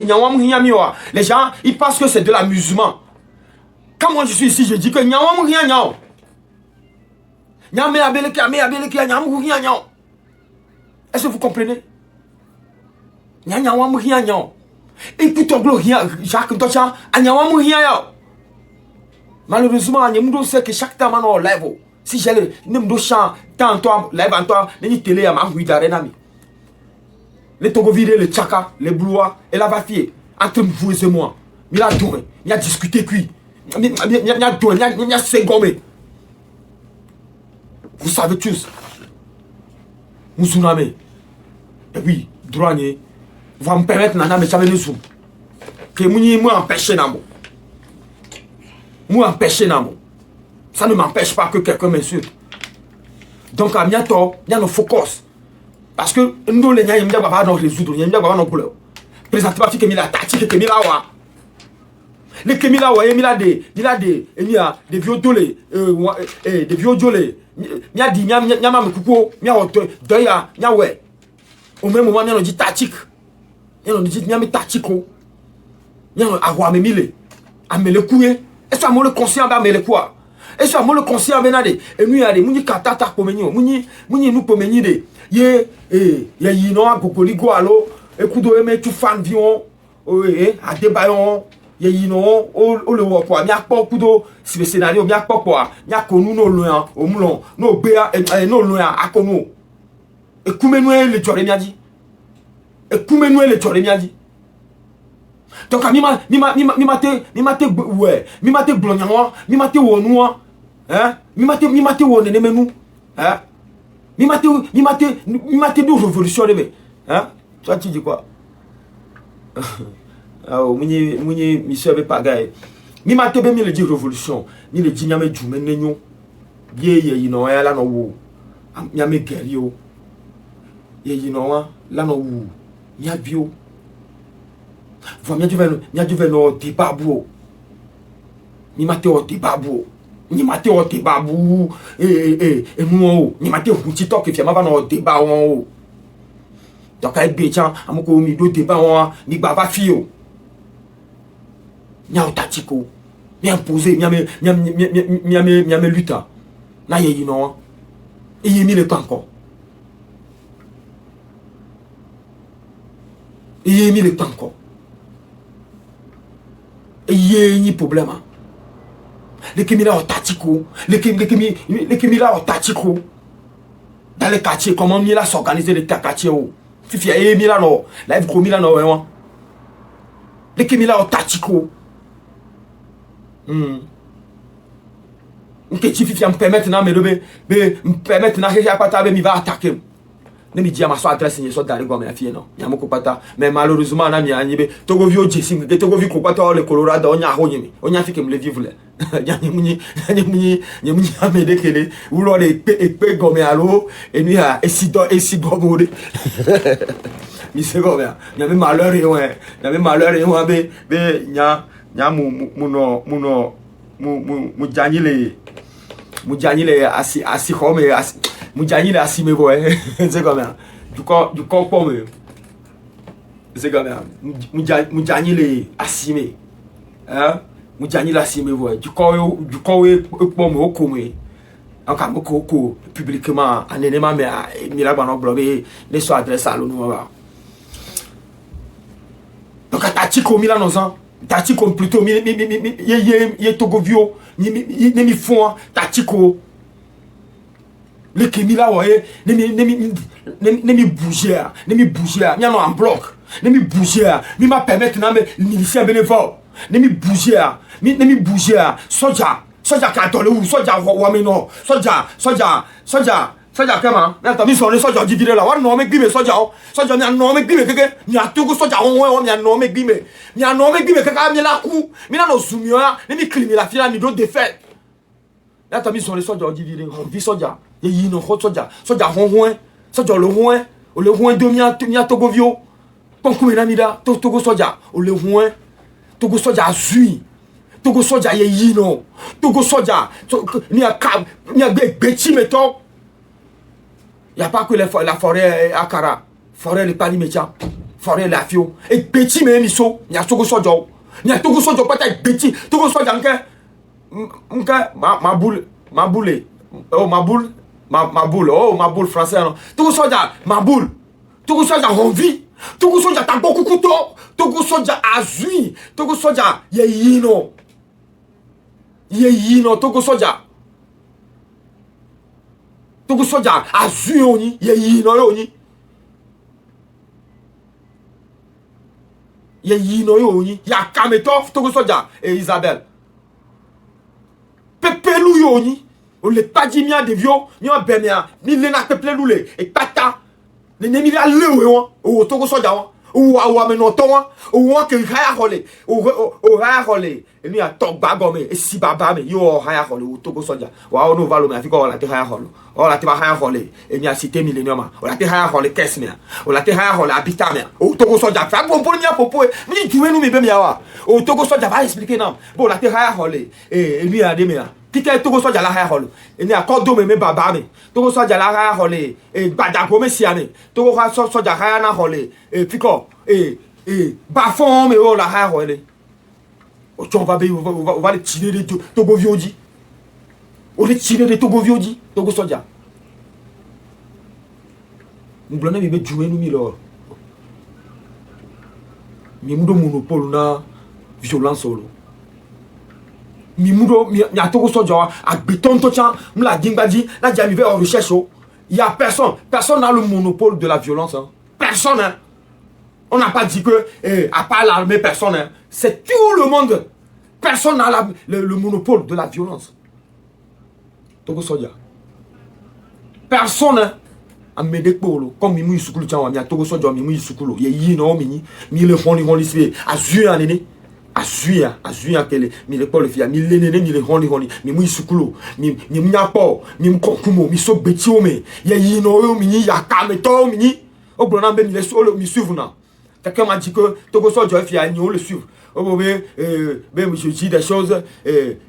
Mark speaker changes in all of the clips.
Speaker 1: Les gens, ils pensent que c'est de l'amusement. Quand moi je suis ici, je dis que est-ce que vous comprenez? Écoute, Jacques, malheureusement, on sait que chaque temps, on live. Si j'ai le chant, tant toi, live en toi, les télé à ma rue d'Arenami. Les Togovide, les Tchaka, les Blois et la Vafie, entre vous et moi. Il a doué, il a discuté, puis. Il a doué, il a ségomé. Vous savez tous. Mousouname. Et puis, douanier, va me permettre de faire le zoom. Que moi empêcher Namo. Moi empêcher Namo. Ça ne m'empêche pas que quelqu'un m'insulte. Donc, à bientôt, il y a nos focus. Parce que nous, les gens, ils ne peuvent pas résoudre. Ils ne peuvent pas nous couler. Présentement, il y a des tactiques qui sont là. Les Kemila, il y a des vieux dolés. Des vieux dolés. Il y a des coucou. Il y a des il y a ouais. Au même moment, il y a des tactiques. Il y a des tactiques. Il y a des awa memile. Amele coué. Est-ce que le conscient va amele quoi? Est-ce que le conscient va nade? Et nous, il y a des mouni katata pomenyo. Mouni nous pomeni de. Ye yino a gokoligo alo. Ekudo eme tu fan vion. A débayon. Ye yino o le wopo. Mi akpo kudo si le scénario mi akpo quoi. Mi akonu no loin o moulon. No bea no loin akonu. Et koumenoué le tchoré miadi. Et koumenoué le tchoré miadi. Donc mi mate ouais, mi mate blonyanwa, mi mate wonwa, hein? Mi mate wonene menu, hein? Mi mate de révolution de hein? Toi tu dis quoi? Ah muni mi serve pas gaé. Mi mate be mi le dit révolution, mi le dit nyame djume nenyo. Ye yino ya la no wo. Nyame gerio. Ye yino la no wo. Nya bio. Vous m'avez dit no débabou. Ni mate o débabou. Ni mate o débabou. Nous ni mate o TikTok qui fait ma no débat on. Donc ay bejan amoko mi do débat on ni baba fio. Nya o tatiko. Mi imposer mi luta. Na ye yino. Et yemi le temps encore. Et yemi le temps encore. Il y a un problème. Les Kémila ont tactico. Les Kémila ont tactico. Dans les quartiers, comment Mila s'organiser les quartiers. Fifi, et Milano. Là, il y a les Kémila ont tactico. Fifi, me permettre me permettre de va attaquer. Ne me dis à ma soeur adresse ni soit d'aller comme la fille non il y a mon copata mais malheureusement na mi anyibe togo vio jessing de togo vi copata le colorado on a honyimi on a fait que me le vivre là ya ni muni amede kele ou lo de pe gomme allo et ni a esi gomme mi se gomme ya me malheur et ouais ya me malheur et ouais be nya mu janile asi home Moudjani la si me voit, c'est comme ça. Du corps pour me. C'est comme ça. Moudjani les assimé. Hein? Moudjani la si me voit. Du corps pour me au commun. Encore beaucoup publiquement, en élément, mais Mila Banon Blobé, les soins adressés à l'ONU. Donc, à Tachiko Milanozan, Tachiko plutôt, yé Togovio, ni fond, Tachiko. Les Kémila, ouais, ne me bouger, n'y a en bloc, ne me bouger, ne m'a permettre de miliciens bénévoles, ne me bouger, soja qui a où, soja, wameno, soja, comment, mais attends, ils sont les soja dividés là, on nomme bime, soja, n'y a nommé bime, n'y a tout soja, on y a nommé bime, n'y a nommé bime, quelqu'un a la coup, mais là, nos soumis, ne me clime la fille, ni d'autres défaites. Là, ils sont les soja dividés, on vit soja. Il y a soja ronroin, soja le roin de mia togovio, ponkou namida, togo soja, le roin, togo soja zui, togo soja yino, togo soja, ni a beti meto. Il n'y a pas que la forêt Akara, forêt le Palimétia, forêt la fio et petit mais miso nya togo sojo peut-être petit togo sojo ma boule oh ma boule français non togo sojo ma boule togo sojo envie togo sojo ta beaucoup couteau togo sojo azui togo sojo ye yino togo sojo azui oni ye yino oni ye yino yoni ya kametov togo soja et Isabelle pepelu yoni o le padimia de vio mi o bemia mi le na pepelu le e pata ne mi la lewe won o togo soja won o wa me no to won o won ke haya hole o haya hole e mi a tok bagome e si baba me yo haya hole o togo soja wa o no valo me afiko la te haya hole o la te ba haya hole e mi a cité millennium o la te haya hole kesmia o la te haya hole habitamia o togo soja fa bon pour mi a popo mi juwe nou mi be mi a wa o togo soja va expliquer non bon la te haya hole e mi a de me a Peter togo soja la haya hole e ni akodo me baba me togo soja la haya hole e badago me siame togo soja haya na hole e fiko bafon me o la haya hole o tu va le tirer de togo viodi o le tirer de togo viodi togo soja mblona mi be juwe nou mi lo mi mudo monopole na violence solo mi mudo mi togo soja a beton to chan mla dingbaji la jami ve en recherche il y a personne n'a le monopole de la violence hein. Personne hein. On n'a pas dit que à part l'armée personne hein. C'est tout le monde. Personne n'a le monopole de la violence. Togo soja personne hein. A mede polo comme mi mu sukulu chan mi togo soja mi mu sukulu ye yi no mi le honi spe azu anene azuya kele mi le polo fia mi le nene mi le honi mi mu sukulu mi nyapo mi konkumo mi so beti o me ye yi no mi ya kameto mi o blona be mi le solo mi suivre na quelqu'un m'a dit que togo soja fia ni on le suivre. Oh, je dis des choses,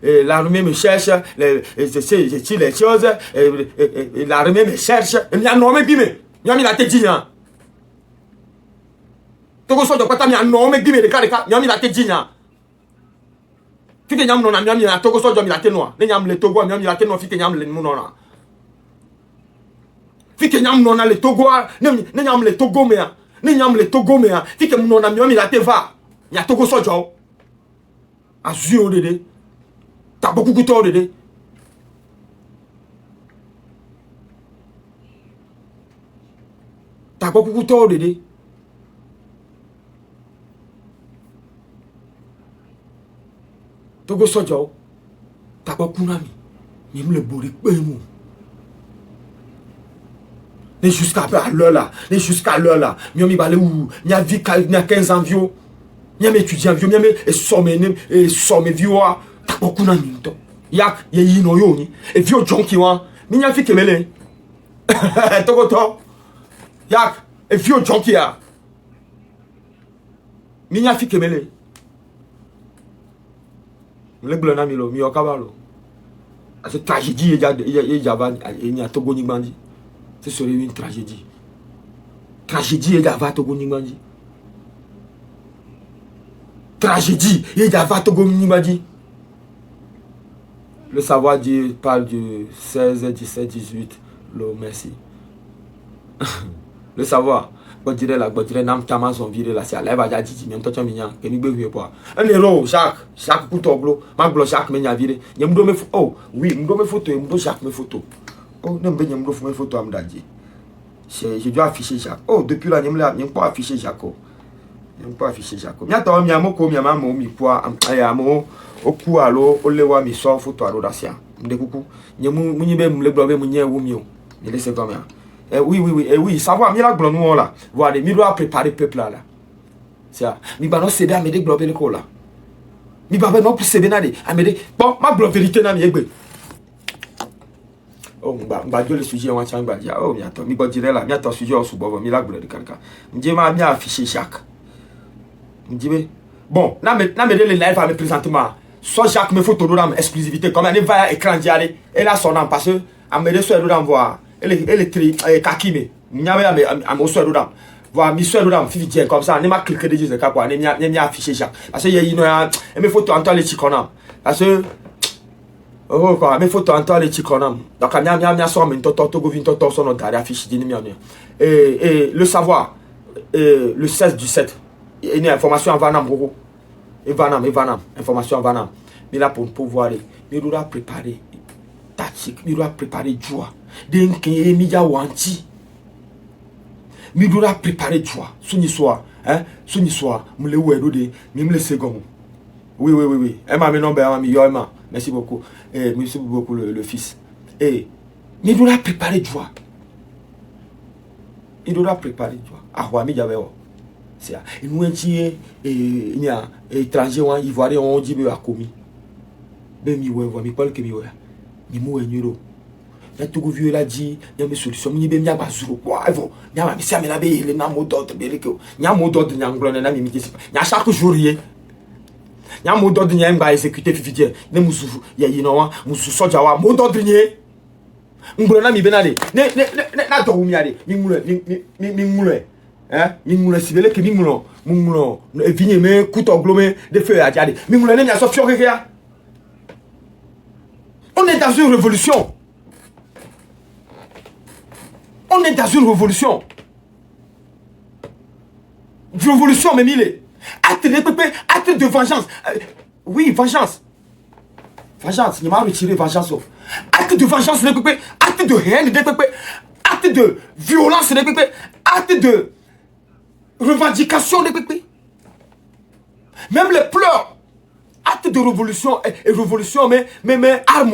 Speaker 1: l'armée me cherche, je dis les choses, l'armée me cherche, il y a un homme qui me, il y a mis la tête d'ignan. Togo soja kwata mi un homme qui me, il y a mis la tête d'ignan. Tu que nyam non a mis la togo soja mi la tête noire, ne nyam le togo mi la tête noire, fi que nyam le mounona. Fi que nyam non a le togo, ne nyam le togo mea, ne nyam le togo mea, fi que mounona mi la tête va. Il y a togo soja a zuyo dede ta beaucoup couteau dede ta beaucoup couteau dede togo soja ta beaucoup nami mi me le bori pe mu ne jusqu'à l'heure là mi balé où mi a vie 15 ans vieux. Nyame étudiant vieux nyame somme vieux ta beaucoup na minto yak ye yi no yo ni e vieux jonki wa mi nya fi kemele togoto yak e vieux jonki ya mi nya fi kemele le blona mi lo mi okabalo c'est tragédie et java et ni togo ni bandi c'est serait une tragédie et java togo ni bandi tragédie. Il y a Vatogo Minimadi. Le savoir dire parle du 16, 17, 18. Le merci. Le savoir. Quand tu dirais, nam tamas on vire là, c'est à l'ève à dit, même toi tu as mis un, que nous buvons pas. Un héros, chaque couteau blo, maglo, chaque menia vire. Yamdo me oh, oui, m'do me photo, m'do chaque me photo. Oh, non, ben yamdo me photo à m'dadi. Je dois afficher Jacques. Oh, depuis là, n'aime pas afficher Jacques. N'aime pas afficher Jacob. Miato miamoko miamamo mi poa ayamo oku alo olewa mi so photo alo dasia. De coucou. Nyemu munyibe mle blobe munye wumio. Il laisse comme ça. Oui, savoir mi la glon nous là. Voilà, mi doit préparer peuple là. C'est ça. Mi ba no céder à me de blobe le ko là. Mi ba non plus céder na de amede. Bon, ma blobe vérité na mi egbe. Oh, mba le sujet on tient dia. Oh, miato mi godire là, miato sujet on subo mi la glon de quelqu'un. M'die ma mi afficher chaque. Bon, là me les live à me présentement. Soit Jacques me photo dans exclusivité comme elle va écran diaré et là son nom parce que à me de soit dans voir elle est kakime. Nyame à me soit dans. voilà, mission là, fifi dire comme ça, on m'a cliqué de dire quoi, on m'a affiché ça. Parce que il y a mes photos en temps les chiconam. Parce que oh quoi, mes photos en temps les chiconam. Donc on a soit mais toto govin toto son on a affiché d'une mienne. Et le savoir le 16 du 7. Il y a une information en Vanam gros. Et Vanam, information en Vanam. Mais là pour pouvoir aller, il doit préparer tactique, il doit préparer joie. D'un qui miya wanti. Mi doit préparer joie. Souni soir, hein? Souni soir, me le oué de, me le second. Oui. Emma, mais non, ben, Emma. Merci beaucoup. Et merci beaucoup le fils. Et mi doit préparer joie. Il doit préparer joie. Ah, ouais, mi j'avais. C'est ça. Et nous, il y a étranger, ivoirien, on dit, mais à commis. Ben, mi ouais, mi parle que mi ouais. Mi moué, nuro. Il y a tout le vieux là dit, il y a mes solutions, il y a des solutions. Il y a des solutions, il y a des d'autres, il y a des d'autres, il y a il y a chaque jour, il y a des d'autres, il y a des exécutés, il y a des moussoufs, il y a des moussoufs, il y a des d'autres, il y a Mbrona mi benale na to umi ale mi mule hein mi mule sibele ke mi mulo vinye me kuto glome de feu a jade mi mule ne mi aso fio kekea. On est dans une révolution. On est dans une révolution. Révolution mais mille acte de vengeance. Oui, vengeance. Vengeance, il m'a retiré vengeance. Acte de vengeance, acte de haine, acte de violence, acte de revendication. Même les pleurs, acte de révolution, et révolution, mais armes.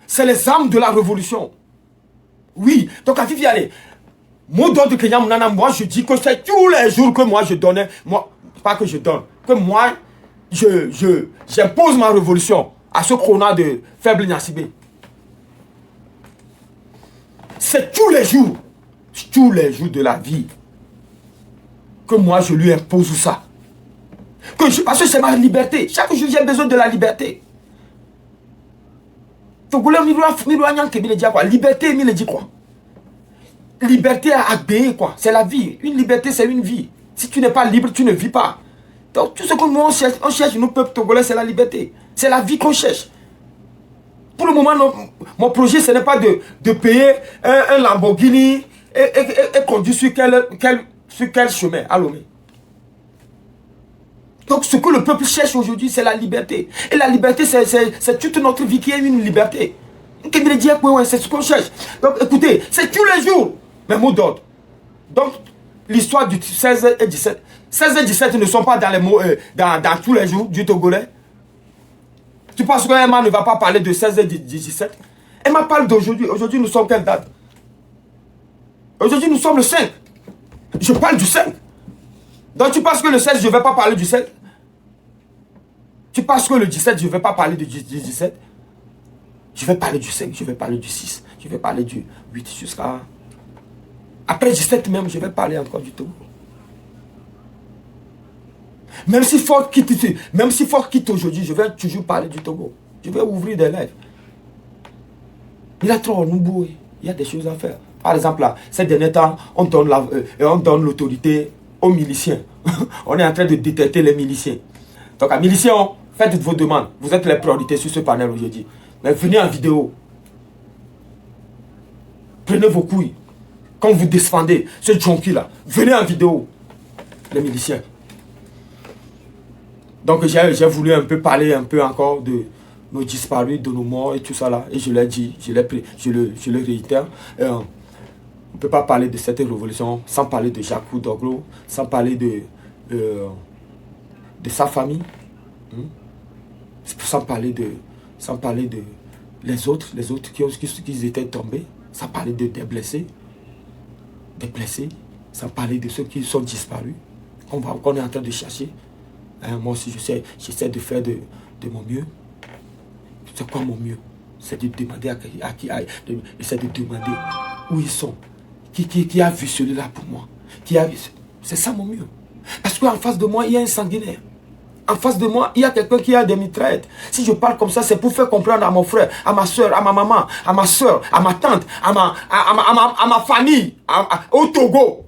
Speaker 1: C'est les armes de la révolution. Oui, donc à Vivi, allez. Moi, je dis que c'est tous les jours que moi je donnais, pas que je donne, que moi, j'impose ma révolution à ce chrono de faible Nassibé. C'est tous les jours de la vie que moi je lui impose ça. Parce que c'est ma liberté. Chaque jour j'ai besoin de la liberté. Liberté, il dit quoi? Liberté à agréer quoi? C'est la vie. Une liberté, c'est une vie. Si tu n'es pas libre, tu ne vis pas. Donc tout ce que nous on cherche, nous peuples togolais, c'est la liberté. C'est la vie qu'on cherche. Pour le moment, mon projet, ce n'est pas de payer un Lamborghini et conduire sur quel chemin à Lomé. Donc ce que le peuple cherche aujourd'hui, c'est la liberté. Et la liberté, c'est toute notre vie qui est une liberté. C'est ce qu'on cherche. Donc écoutez, c'est tous les jours. Mais mot d'ordre. Donc l'histoire du 16 et 17. 16 et 17 ne sont pas dans les mots, dans tous les jours du Togolais. Tu penses que Emma ne va pas parler de 16 et 17? Emma parle d'aujourd'hui. Aujourd'hui, nous sommes quelle date? Aujourd'hui, nous sommes le 5. Je parle du 5. Donc, tu penses que le 16, je ne vais pas parler du 7? Tu penses que le 17, je ne vais pas parler du 17? Je vais parler du 5, je vais parler du 6, je vais parler du 8 jusqu'à... Après 17 même, je vais parler encore du Togo. Même si Fort quitte aujourd'hui, je vais toujours parler du Togo. Je vais ouvrir des lèvres. Il a trop nouveau. Il y a des choses à faire. Par exemple, là, ces derniers temps, on donne l'autorité aux miliciens. On est en train de détecter les miliciens. Donc, à miliciens, faites vos demandes. Vous êtes les priorités sur ce panel aujourd'hui. Mais venez en vidéo. Prenez vos couilles. Quand vous défendez ce junkie là, venez en vidéo. Les miliciens. Donc j'ai voulu un peu parler un peu encore de nos disparus, de nos morts et tout ça là. Et je l'ai dit, je le réitère. On ne peut pas parler de cette révolution sans parler de Jacques Doglo, sans parler de sa famille. Sans parler de les autres qui étaient tombés, sans parler des blessés, sans parler de ceux qui sont disparus, qu'on est en train de chercher. Moi aussi, j'essaie de faire de mon mieux. C'est quoi mon mieux? C'est de demander à qui c'est de demander où ils sont. Qui a vu celui-là pour moi? C'est ça mon mieux. Parce qu'en face de moi, il y a un sanguinaire. En face de moi, il y a quelqu'un qui a des mitraillettes. Si je parle comme ça, c'est pour faire comprendre à mon frère, à ma soeur, à ma maman, à ma soeur, à ma tante, à ma famille, au Togo.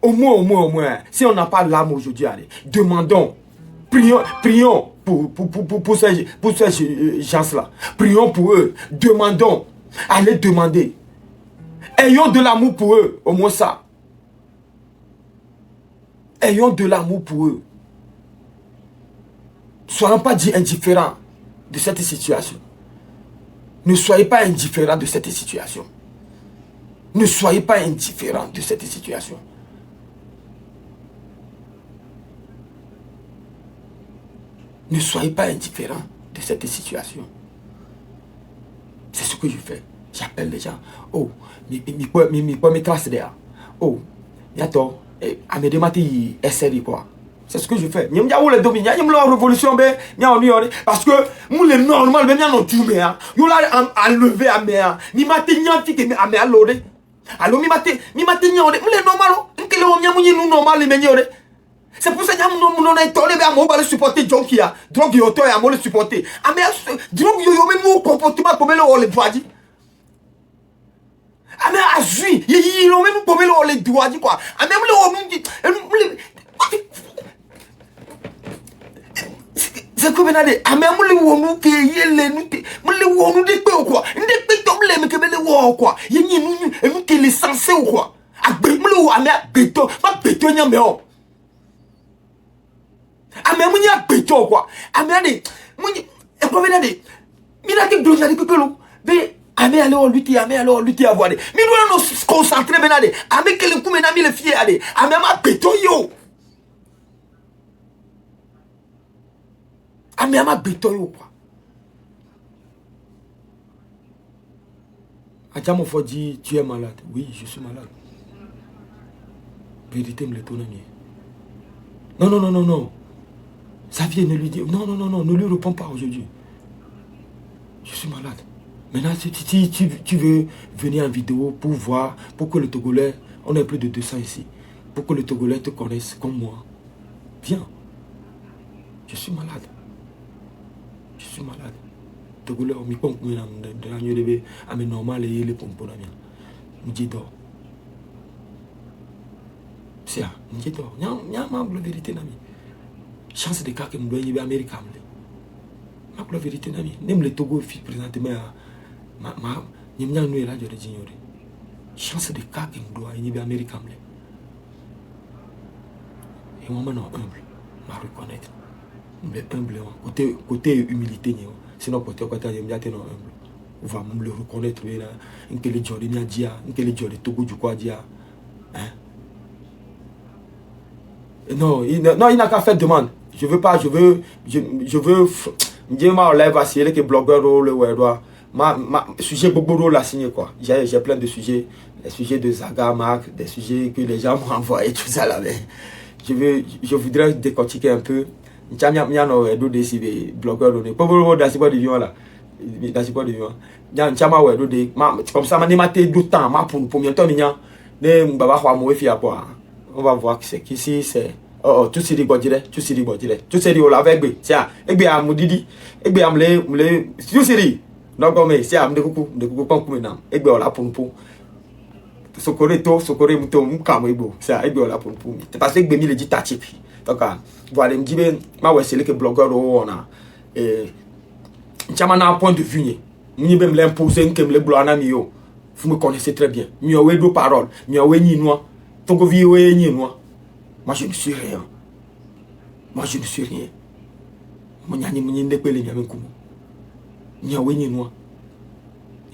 Speaker 1: Au moins, si on n'a pas l'âme aujourd'hui, allez, demandons, prions pour ces gens-là. Prions pour eux, demandons, allez demander. Ayons de l'amour pour eux, au moins ça. Ayons de l'amour pour eux. Soyons pas indifférents de cette situation. Ne soyez pas indifférents de cette situation. Ne soyez pas indifférents de cette situation. Ne soyez pas indifférents de cette situation. C'est ce que je fais. J'appelle les gens. Oh, mes classes derrière. Oh, bientôt. À me demander SRI quoi. C'est ce que je fais. N'y a pas de domination, n'y a pas de révolution, parce que nous les normal, même nous tout mais nous là enlever à mer. Ni matin n'y a fait que à mer l'oré. Alors mi matin n'y a les normal, que les nous normal les meilleurs. C'est pour ça que nous on est tombé à moi le supporter donc il y a donc il auto et à moi le supporter. À mer donc yo même nous comportement comme le doit dire. Ah mais à lui, il ont même pas les doigts dit quoi. Ah même le c'est comme ça ah même le wonu que yele nous le wonu de quoi. Ndé pe tom le me que le wo quoi. Yeni nous que les censé ou quoi. Ah be le wa mais beto, pas beto nya me o. Ah même nya beto quoi. Ah mais allez, muni e ko venade. Mira que do jali que pelo. Be Amé alors lutter à voir. Mais nous nous concentrer maintenant. Amé que le coup maintenant les filles aller. Amé ma béton yo. Amé ma béton yo quoi. Adjamo faut dire tu es malade. Oui, je suis malade. Vérité me le tourne bien. Non. Xavier ne lui dit non, ne lui réponds pas aujourd'hui. Je suis malade. Maintenant, si tu veux venir en vidéo pour voir, pour que le Togolais, on est plus de 200 ici, pour que le Togolais te connaisse comme moi, viens. Je suis malade. Togolais, on m'y pompe, à mes normal et les pompes, on me dit d'or. C'est ça, on me dit d'or. Il y a la vérité, nami. Chance de cas que je dois y aller américain. La vérité, nami. Même les Togo, présentement, n'y a là de l'ignorer. Chance de cas que je dois y aller américain. Et moi, non humble, ma reconnaître. Mais humble, côté humilité, sinon côté humble. On va me le reconnaître, que les gens de Niadia, que les gens de Togo du Kwadia. Non, il n'a qu'à faire demande. Je veux pas, je veux, dire ma lève à ciel que blogueur le web. Sujet beaucoup la signé quoi. J'ai plein de sujets, des sujets de Zaga, Marc, des sujets que les gens m'ont envoyé, tout ça là. Mais je voudrais décortiquer un peu. Blogueur comme ça, on va voir qui c'est qu'ici c'est tout c'est des godires, tout c'est la avec ça et à Moudidi et bien me tout c'est donc comme c'est am de coucou comme maintenant et bien la pour socorrer mouton comme ebo ça et bien la pour parce que bemi le dit tachip donc voilà me dit ma ouais c'est que blogueur on a et chamana un point de vue ni même l'imposer que me le bloana mio vous me connaissez très bien mio we do parole mio we ni noa Togo vie moi je ne suis rien. Moi je ne suis rien. Mon nyani mounin de pele nyame kumu. Nyaweni noa.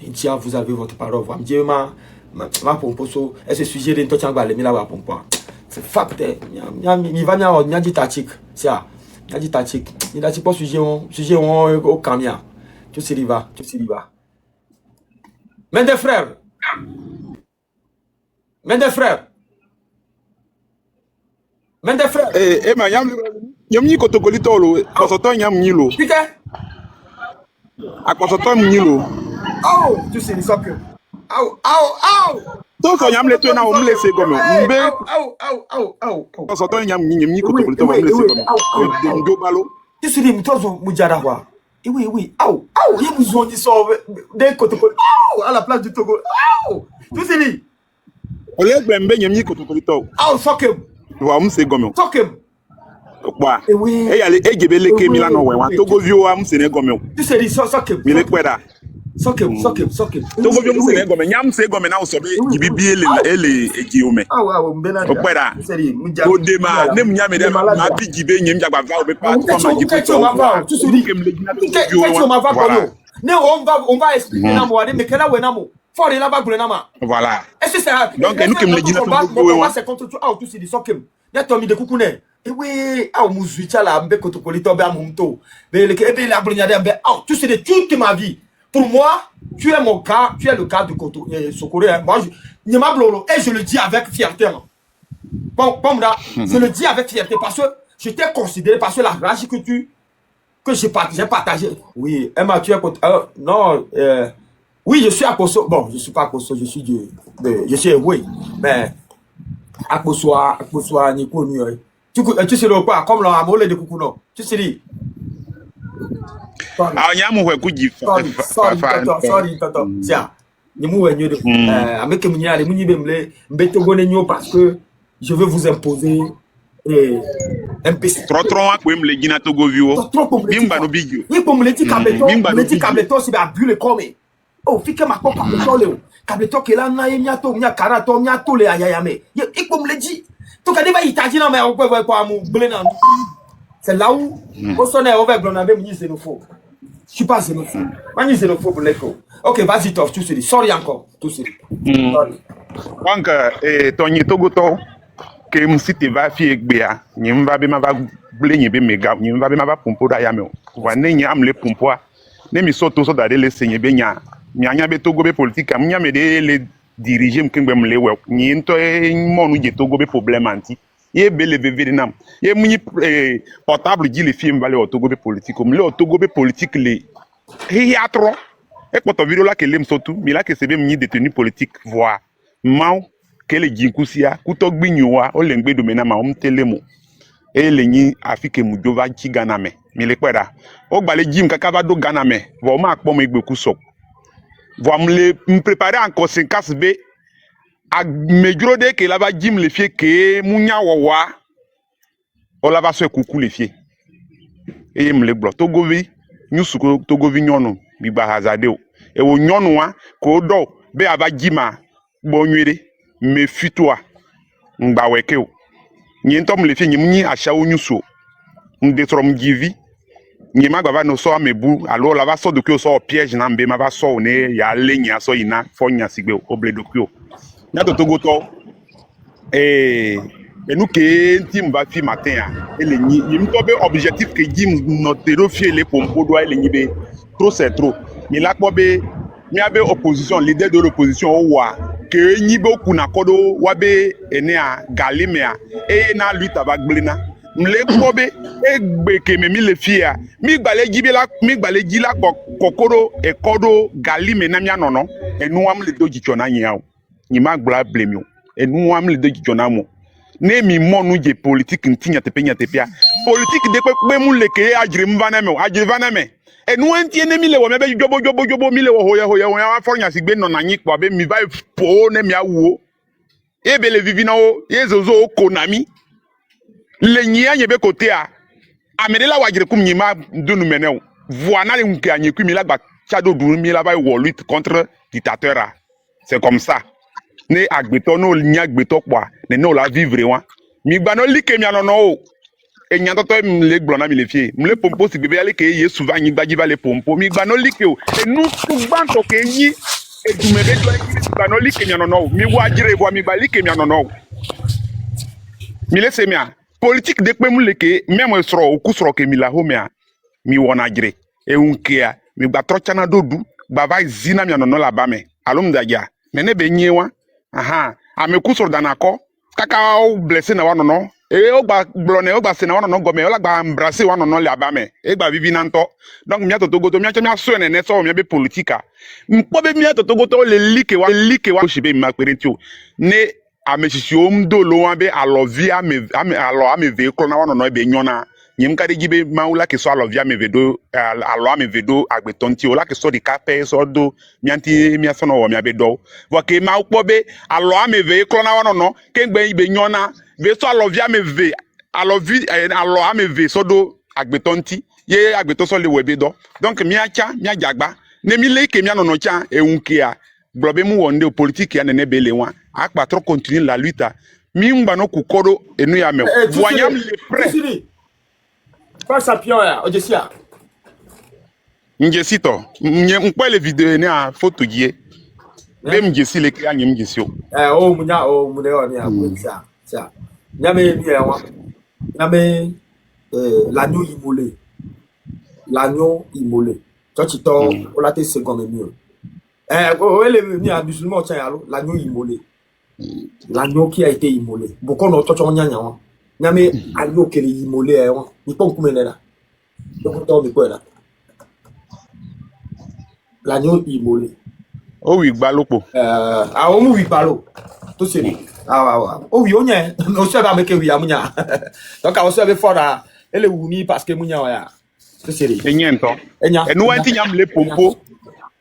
Speaker 1: Et vous avez votre parole. Vous me dites ma pomposo. Et ce sujet de n'tochangba le mila wa pompa. C'est fact. Mi va nya dit tactique. C'est ça. Nya dit tactique. Il a pas sujet au camia. Tu sais riva. Mes deux frères.
Speaker 2: Ma yam ni kotokoli tolo kosoto yam nyilo
Speaker 1: Pique.
Speaker 2: a kosoto nyilo
Speaker 1: Oh, tu sais les soccer. Au.
Speaker 2: to so nyam le to na o mle se gomme mbe
Speaker 1: Au.
Speaker 2: so to nyam ni kotokolito o mle se gomme ndo balo
Speaker 1: Tu sais mtozo mujara kwa. Oui. Au. Il vous ont dit ça des Kotokoli. Au, à la place du Togo. Au. Tu sais dit.
Speaker 2: o le gbe mbe nyam ni kotokolito
Speaker 1: Au, sokem.
Speaker 2: wa mse gomme
Speaker 1: Sokem.
Speaker 2: kwa
Speaker 1: Oui.
Speaker 2: e ya le ejebe le ke mi la no we wa togo vi o mse ne gomme
Speaker 1: Tu sais dit sokem.
Speaker 2: mi le kweda
Speaker 1: Sokem.
Speaker 2: togo vi o mse ne gomme nyam se gomme na o so be jibibi ele eji ome
Speaker 1: Ah, mbena.
Speaker 2: o kweda
Speaker 1: Tu sais dit mujara.
Speaker 2: o de ma ne mu nyame de ma bi jibe nyem jagba va o be pa ko ma jibe to
Speaker 1: Tu sais dit.
Speaker 2: kem le gina to
Speaker 1: Qu'est-ce
Speaker 2: vi o
Speaker 1: qu'on va
Speaker 2: voilà
Speaker 1: faire? Ne on va expliquer na mo mais quel est namo? Fort là bas na.
Speaker 2: voilà
Speaker 1: Est-ce que ça
Speaker 2: donc nous kem le gina to vi o
Speaker 1: c'est contre toi. Ah, tu sais dit sokem. Ne to mi de kukune. Oui, ah muzuicha la mbe kotokolito be amumto. Be le la brigade be. Ah, tu sais de toute ma vie. Pour moi, tu es mon cas, tu es le cas de Koto Sokoré. Moi, je le dis avec fierté. Bon, je le dis avec fierté parce que je t'ai considéré, parce que la rage que j'ai partagé. Oui, Emma, tu es non, oui, je suis à Koso. Bon, je suis pas à Koso, je suis oui, mais à Koso, Nico, tu sais le quoi, comme l'amole de Kukuno. Tu sais dit.
Speaker 2: Ah, nyamu hwe kuji
Speaker 1: Sorry, Toto. Tiens, ni mou wenyo de avec munyale munyi bemle mbeto gone nyo parce que je veux vous imposer un PC.
Speaker 2: Trop wa ko emle gina togo viwo. Bimba no bigio.
Speaker 1: Ni ko mleti kableto si ba bule comme. Oh, fike mako kableto le. Kableto ke la na yemya to nya karato nya to le ayayame. Ye ko mleji. To ka deba itaji na me o ko amu ble na. C'est là où on sonne avec Blonabé munyi xénophobe. Je suis pas xénophobe. Moi, xénophobe, l'écho. Ok, vas-y, Toff, tout se dit. Sorry encore, tout se dit. Sorry.
Speaker 2: Donc, Tony Togo to, que msite va fi egbea, nyimva be ma va ble nyebe mega, nyimva be ma va pompo da yame. Wa ne nyam le pompo a. Ne mi soto so da de le senye be nya. Nya be Togo be politique, nya me de le diriger mkengbe mle we. Nyi nto monu je Togo be problème anti. Ye bele beve nam ye muni portable ji le film vale otogo be politique comme le otogo be politique le he atro e poto video la ke lem sotu mi la ke sebe muni détenu politique voir maw ke le jinkusia kuto gbinyuwa o le ngbe do mena ma o mtelemo e le nyi afike mu jova chi Ghana me mi le kweda o gba le jim kaka va do Ghana me vo ma akpo mo egbe ku so vo me préparer en conséquence be a mejro de ke laba jim le fie ke munya wawa o laba so kuku le fie eye mle gbo togovi nyusuko togovi nyonu bi ba hazade o e wo nyonu wa ko do be aba jima bo nwere me fitwa ngba weke o nyi ntom le fie nyi munyi asha o nyuso nde trom givi nyi magba va no so amebu alo laba so do ke o so piège na mbe ma ba so ne ya lenya so ina fo nya sigbe o bledo ku o Nato Togo to nous que tim va fi matin et les ni mtobe objectif que jim notero fi les pompo doit les nibe trop c'est trop mais là quoi be mi abe opposition leader de l'opposition o wa que nibe kuna kodo wa be ene a galimea e na lui tabak blina mle ko be egbe ke me mi le fia mi gbale ji la kokoro e kodo galime na mi anono e nu am le doji chona nya o ni ma gbla blemio e nu am le doji chona mo ne mi monu je politique ntinya tepia politique de pe mu le ke ajire mvana me ajire vana me e nu antie ne mi le wo me be jobo mi le wo hoya wa fornya sigbe no na nyi po be mi vai po ne mi awuo e be le vivi na o yezozo o konami le nyia ye be kote a amedela wajire kum nyima dunu meneo voana le nke anyeku mi la gba chado du mi la vai wo lutte contre dictateur c'est comme ça ne agbeto no nya agbeto kwa ne no la vivre wa mi gba no like mi anono o enya toto mi le gbona mi le fie mi le pompo si bebe ale ke ye souvent nyi gbaji va le pompo mi gba no like o e nu tu gbanto ke yi e du me be do mi gba no like mi anono mi wa jire bo mi gba like mi anono mi le se mi a politique de pe mu le ke même soro oku soro ke mi la ho mi a mi wona jire e unke a mi gba trochana dodu gba vai zina mi anono la ba me alum da ja me ne be nyewa aha ameku soro danako kaka o blessé na wanono Et au bas blonné, au bas c'est non gomme, au bas embrasser ou non les abame, et bas vivi nanto. Donc mia toto goto mia chamia sonne ne so mia be politika. Mpobe mia toto goto le like wa shibe ma kwerentio. Ne ameshisio mdo lo ambe alovi ame ve klona wa no be nyona. Nyem kade gibe maula ke so alovi ame vedo alo ame vedo agbetonti o la ke so di kape so do mianti mia so no wo mia be do. Vo ke ma ukpobe alo ame ve klona wa no ke gbe ibe nyona. Ve so alovi ameve alo ameve so do agbetonti ye agbeto so le webe do donc miacha mia jagba ne mi le ke mia nono cha eunkia blobe mu wonde politique ya nene bele wa akpa trop continuer la lutte mi ngba no kukodo enu ya me voyam le prêt
Speaker 1: pas champion ya ojesia
Speaker 2: njesito mpe le vidéo ne a photo gie be mjesi le kya nyem jesio
Speaker 1: o munya ni a ça nyame ni ewa nyame l'agneau immolé tochito o la te second mieux ele mi a musulman tien allo l'agneau qui a été immolé beaucoup no tocho nyanya wa nyame agneau qui est immolé ewa ni pon kumene la donc to mi ko la l'agneau immolé
Speaker 2: o wi gbalopo
Speaker 1: o mu wi gbalo to se ni oh oui, on y est. On se va avec oui, amunya. Donc, on se va faire elle est unie parce que munya ya. C'est sérieux.
Speaker 2: Et nous anti nyam le pompo.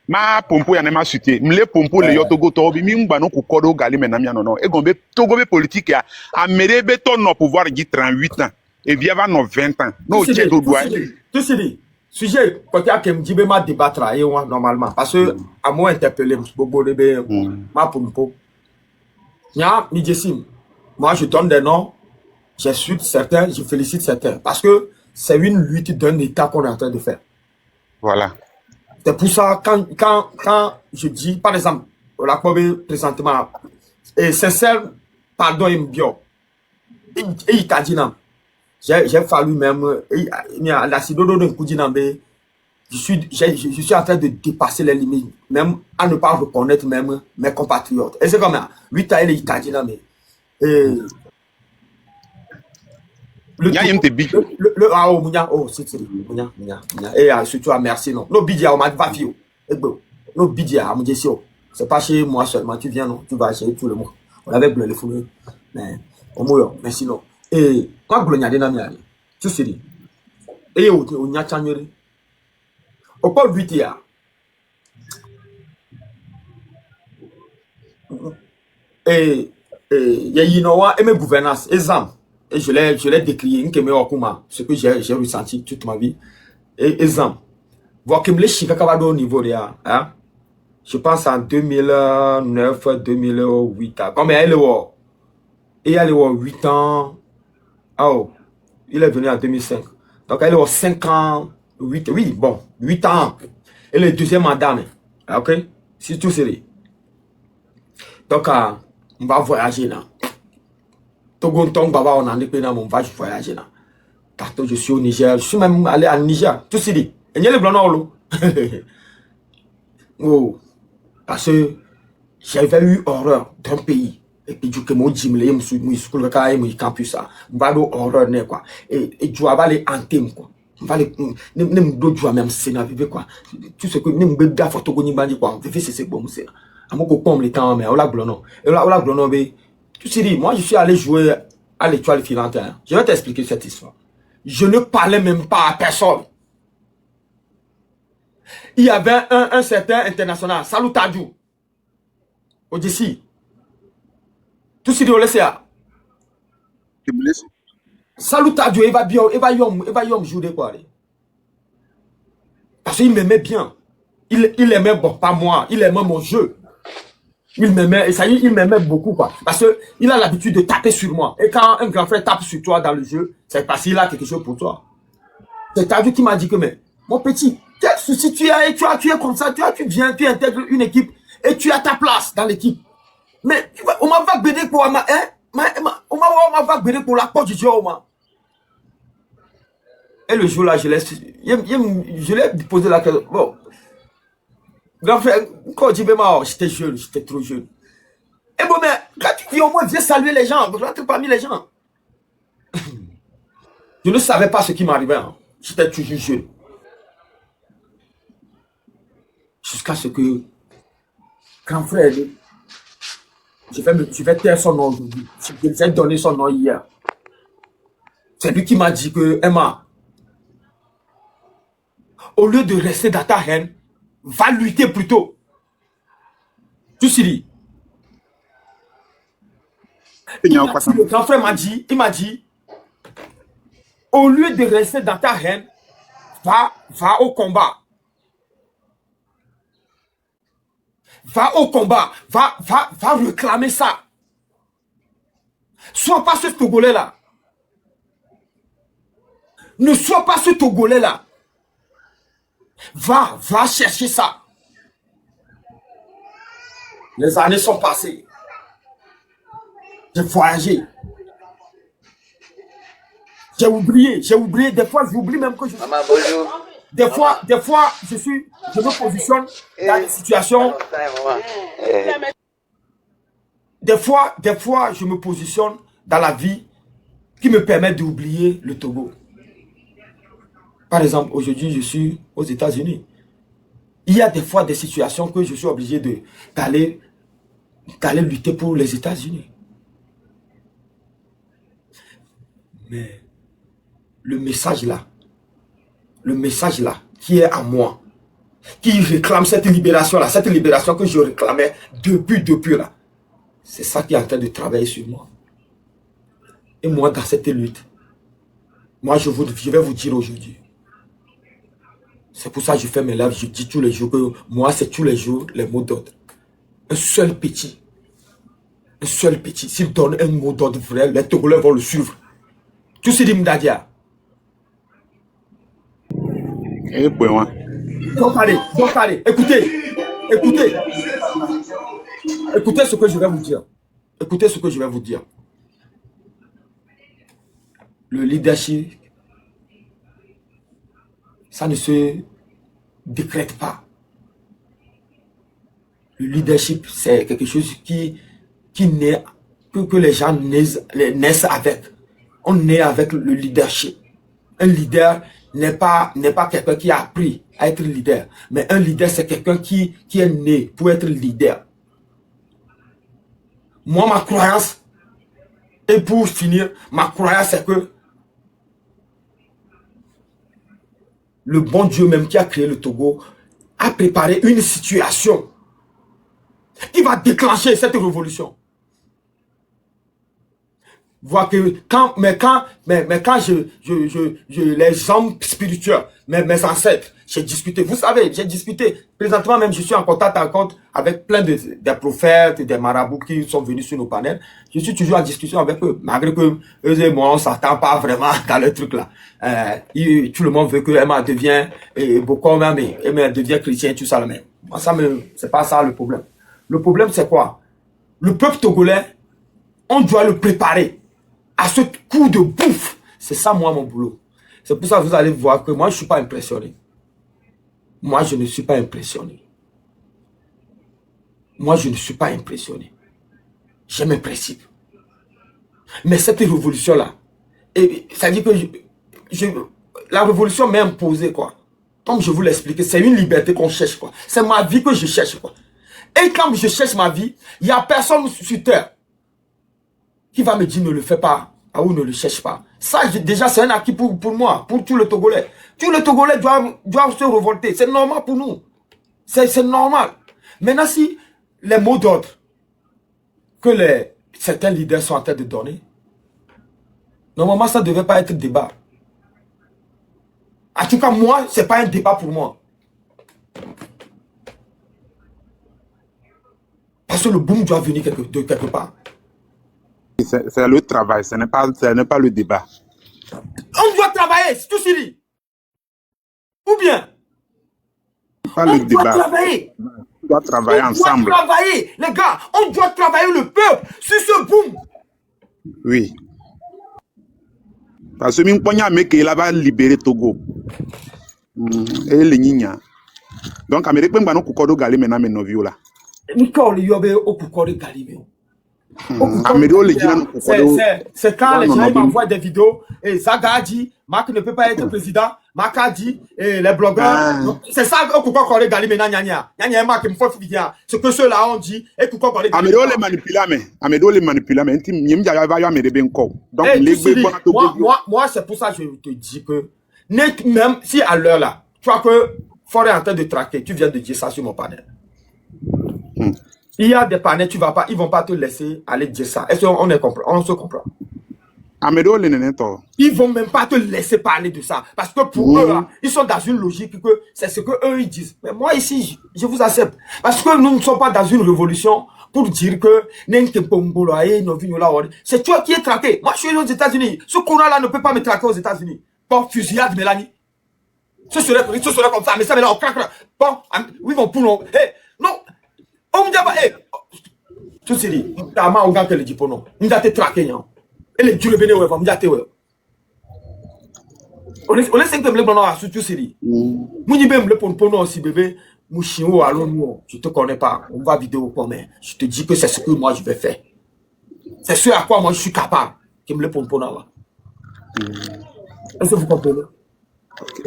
Speaker 2: Ma pompo ya nema suté. Mle pompo le yotogo to bi mi ngba no kukodo gali menamia no. E gombe togo be politique ya. Amere be ton no pouvoir di 38 ans et via va no 20 ans. No che do doit.
Speaker 1: Tu sais dit. Sujet côté à kem dibe ma débattre et normalement parce que à moi interpeller bobo de ma pompo. Nya, Midjessim, moi je donne des noms, j'insulte certains, je félicite certains. Parce que c'est une lutte d'un État qu'on est en train de faire.
Speaker 2: Voilà.
Speaker 1: C'est pour ça, quand je dis, par exemple, la Kobe présentement, et sincère, pardon, il me bio. Et il t'a dit, non. J'ai fallu même, la sidodo de Koudinambe, je suis en train de dépasser les limites, même à ne pas reconnaître même mes compatriotes. Et c'est comme ça. Lui, tu as les Italiens, mais. Et surtout, merci, non. No bidia, on m'a dit, no bidia, on m'a dit, c'est pas chez moi seulement, tu viens, non, tu vas chez tout le monde. On avait bleu les fourmis, mais, au moins, mais sinon. Et, quand vous l'avez dit, tu sais, et on y a changé. Au pas 8 il y a Inowa et mes gouvernances, exemple, et je l'ai décrié, ce que j'ai ressenti toute ma vie. Et exemple, voir que me les chiffres au niveau de hein, je pense en 2009, 2008, comme elle est 8 ans, oh, il est venu en 2005, donc elle est 5 ans. 8, oui, bon, 8 ans. Et le deuxième mandat, ok? C'est tout sérieux. Donc, on va voyager là. Togonton, Baba, on en est là, on va voyager là. Tantôt, je suis au Niger, je suis même allé en Niger, tout sérieux. Et il y a les blancs oh, parce que j'avais eu horreur d'un pays. Et puis, du coup, mon gym, je suis school, campus, je horreur, quoi. Et tu vas aller en thème, quoi. Ne do jua même sénat vive quoi tout ce que ne me da photo ko ni bandi quoi vive c'est bon c'est amoko pom le temps mais ola glono be tu sais dit moi je suis allé jouer à l'étoile filante je vais t'expliquer cette histoire je ne parlais même pas à personne il y avait un certain international Salou Tadjou Odissi tout ce dit on laisse Salou Tadjou, il va yom jouer quoi. Parce qu'il m'aimait bien. Il aimait, bon, pas moi, il aimait mon jeu. Il m'aimait, et ça y est, il m'aimait beaucoup, quoi. Parce qu'il a l'habitude de taper sur moi. Et quand un grand frère tape sur toi dans le jeu, c'est parce qu'il a quelque chose pour toi. C'est Tadjou qui m'a dit que, mais, mon petit, quel souci tu es comme ça, tu viens, tu intègres une équipe, et tu as ta place dans l'équipe. Mais, on m'a va béder pour, on m'a va béder pour la porte du jeu, Et le jour là, je l'ai posé la question. Bon, grand frère, quand je dis, j'étais jeune, j'étais trop jeune. Et bon, mais quand tu dis au moins, viens saluer les gens, rentre parmi les gens. Je ne savais pas ce qui m'arrivait. Hein. J'étais toujours jeune. Jusqu'à ce que grand frère, je vais taire son nom aujourd'hui. Je vais donner son nom hier. C'est lui qui m'a dit que, Emma, au lieu de rester dans ta haine, va lutter plutôt. Tu sais, le grand frère m'a dit, il m'a dit, au lieu de rester dans ta haine, va au combat. Va au combat, va réclamer ça. Sois pas ce Togolais-là. Ne sois pas ce Togolais-là. Va chercher ça. Les années sont passées. J'ai voyagé. J'ai oublié. Des fois, j'oublie même que je...
Speaker 3: Maman, bonjour.
Speaker 1: Des fois, je me positionne dans des situations. Des fois, je me positionne dans la vie qui me permet d'oublier le Togo. Par exemple, aujourd'hui, je suis aux États-Unis. Il y a des fois des situations que je suis obligé d'aller lutter pour les États-Unis. Mais le message là, qui est à moi, qui réclame cette libération que je réclamais depuis là, c'est ça qui est en train de travailler sur moi. Et moi, dans cette lutte, moi, je vais vous dire aujourd'hui, c'est pour ça que je fais mes lives, je dis tous les jours que moi, c'est tous les jours les mots d'ordre. Un seul petit, s'il donne un mot d'ordre vrai, les Togolais vont le suivre. Tu sais, Mdadia. Donc allez, écoutez ce que je vais vous dire. Écoutez ce que je vais vous dire. Le leadership, ça ne se décrète pas. Le leadership, c'est quelque chose qui naît, que les gens naissent avec. On naît avec le leadership. Un leader n'est pas quelqu'un qui a appris à être leader. Mais un leader, c'est quelqu'un qui est né pour être leader. Moi, ma croyance, et pour finir, ma croyance, c'est que le bon Dieu même qui a créé le Togo a préparé une situation qui va déclencher cette révolution. Voir que quand les hommes spirituels, mes ancêtres, j'ai discuté. Vous savez, j'ai discuté. Présentement même, je suis en contact avec plein des prophètes et des marabouts qui sont venus sur nos panels. Je suis toujours en discussion avec eux, malgré que eux et moi, on s'attend pas vraiment dans le truc là. Tout le monde veut que Emma devienne beaucoup même, Emma devient chrétien, tout ça. Mais moi, c'est pas ça le problème. Le problème, c'est quoi? Le peuple togolais, on doit le préparer à ce coup de bouffe. C'est ça, moi, mon boulot. C'est pour ça que vous allez voir que moi, je ne suis pas impressionné. Moi, je ne suis pas impressionné. Moi, je ne suis pas impressionné. J'ai mes principes. Mais cette révolution-là, ça dit que la révolution m'est imposée, quoi. Comme je vous l'expliquais, c'est une liberté qu'on cherche, quoi. C'est ma vie que je cherche, quoi. Et quand je cherche ma vie, il n'y a personne sur terre qui va me dire ne le fais pas ou ne le cherche pas. Ça, déjà, c'est un acquis pour moi, pour tous les Togolais. Tous les Togolais doivent se révolter. C'est normal pour nous. C'est normal. Maintenant, si les mots d'ordre que certains leaders sont en train de donner, normalement, ça ne devait pas être débat. En tout cas, moi, ce n'est pas un débat pour moi. Parce que le boom doit venir de quelque part.
Speaker 2: C'est le travail, ce n'est pas le débat.
Speaker 1: On doit travailler, c'est tout ce qu'il dit. Ou bien,
Speaker 2: pas
Speaker 1: on
Speaker 2: le débat.
Speaker 1: Doit travailler.
Speaker 2: On doit travailler ensemble.
Speaker 1: On doit travailler, les gars. On doit travailler le peuple sur ce boom.
Speaker 2: Oui. Parce que Mimponya Meke, il va libérer Togo. Et les Nina. Donc, Amérique, on va nous couper de galer maintenant, mais nos vieux là.
Speaker 1: Nicole, il y avait au coucou de Galibé.
Speaker 2: Amedo le dira nous
Speaker 1: C'est quand les gens ils m'envoient des vidéos et Zaga a dit Marc ne peut pas être président, Marc a dit et les blogueurs c'est ça pourquoi qu'on les gagne maintenant Nyanya Marc me faut dire ce que ceux-là ont dit et pourquoi qu'on les gagne.
Speaker 2: Amedo les manipula mais nyem ja va ya mede ben ko. Donc
Speaker 1: moi c'est pour ça que je te dis que même si à l'heure là tu vois que Fort est en train de traquer, tu viens de dire ça sur mon panel. Il y a des panels, ils vont pas te laisser aller dire ça. Est-ce qu'on on se comprend? Ils vont même pas te laisser parler de ça. Parce que pour eux, là, ils sont dans une logique que c'est ce que eux ils disent. Mais moi ici, je vous accepte. Parce que nous ne sommes pas dans une révolution pour dire que c'est toi qui es traqué. Moi je suis aux États-Unis. Ce courant-là ne peut pas me traquer aux États-Unis. Bon, fusillade, Mélanie. Ce serait comme ça, mais ça, mais là, on craque. Bon, oui, bon, pour nous. Hey, non. On me dit, hey, tout c'est dit. T'as mal au gars que le dit pour nous. On a été traqué, hein. Et les dieux, on a été, ouais. On est 5 de blanc à tout c'est dit. Moi, je vais pour nous aussi, bébé. Mouchino, allons, nous. Je te connais pas. On va vidéo quoi, mais je te dis que c'est ce que moi je vais faire. C'est ce à quoi moi je suis capable. Qui me le pour nous. Est-ce que vous comprenez?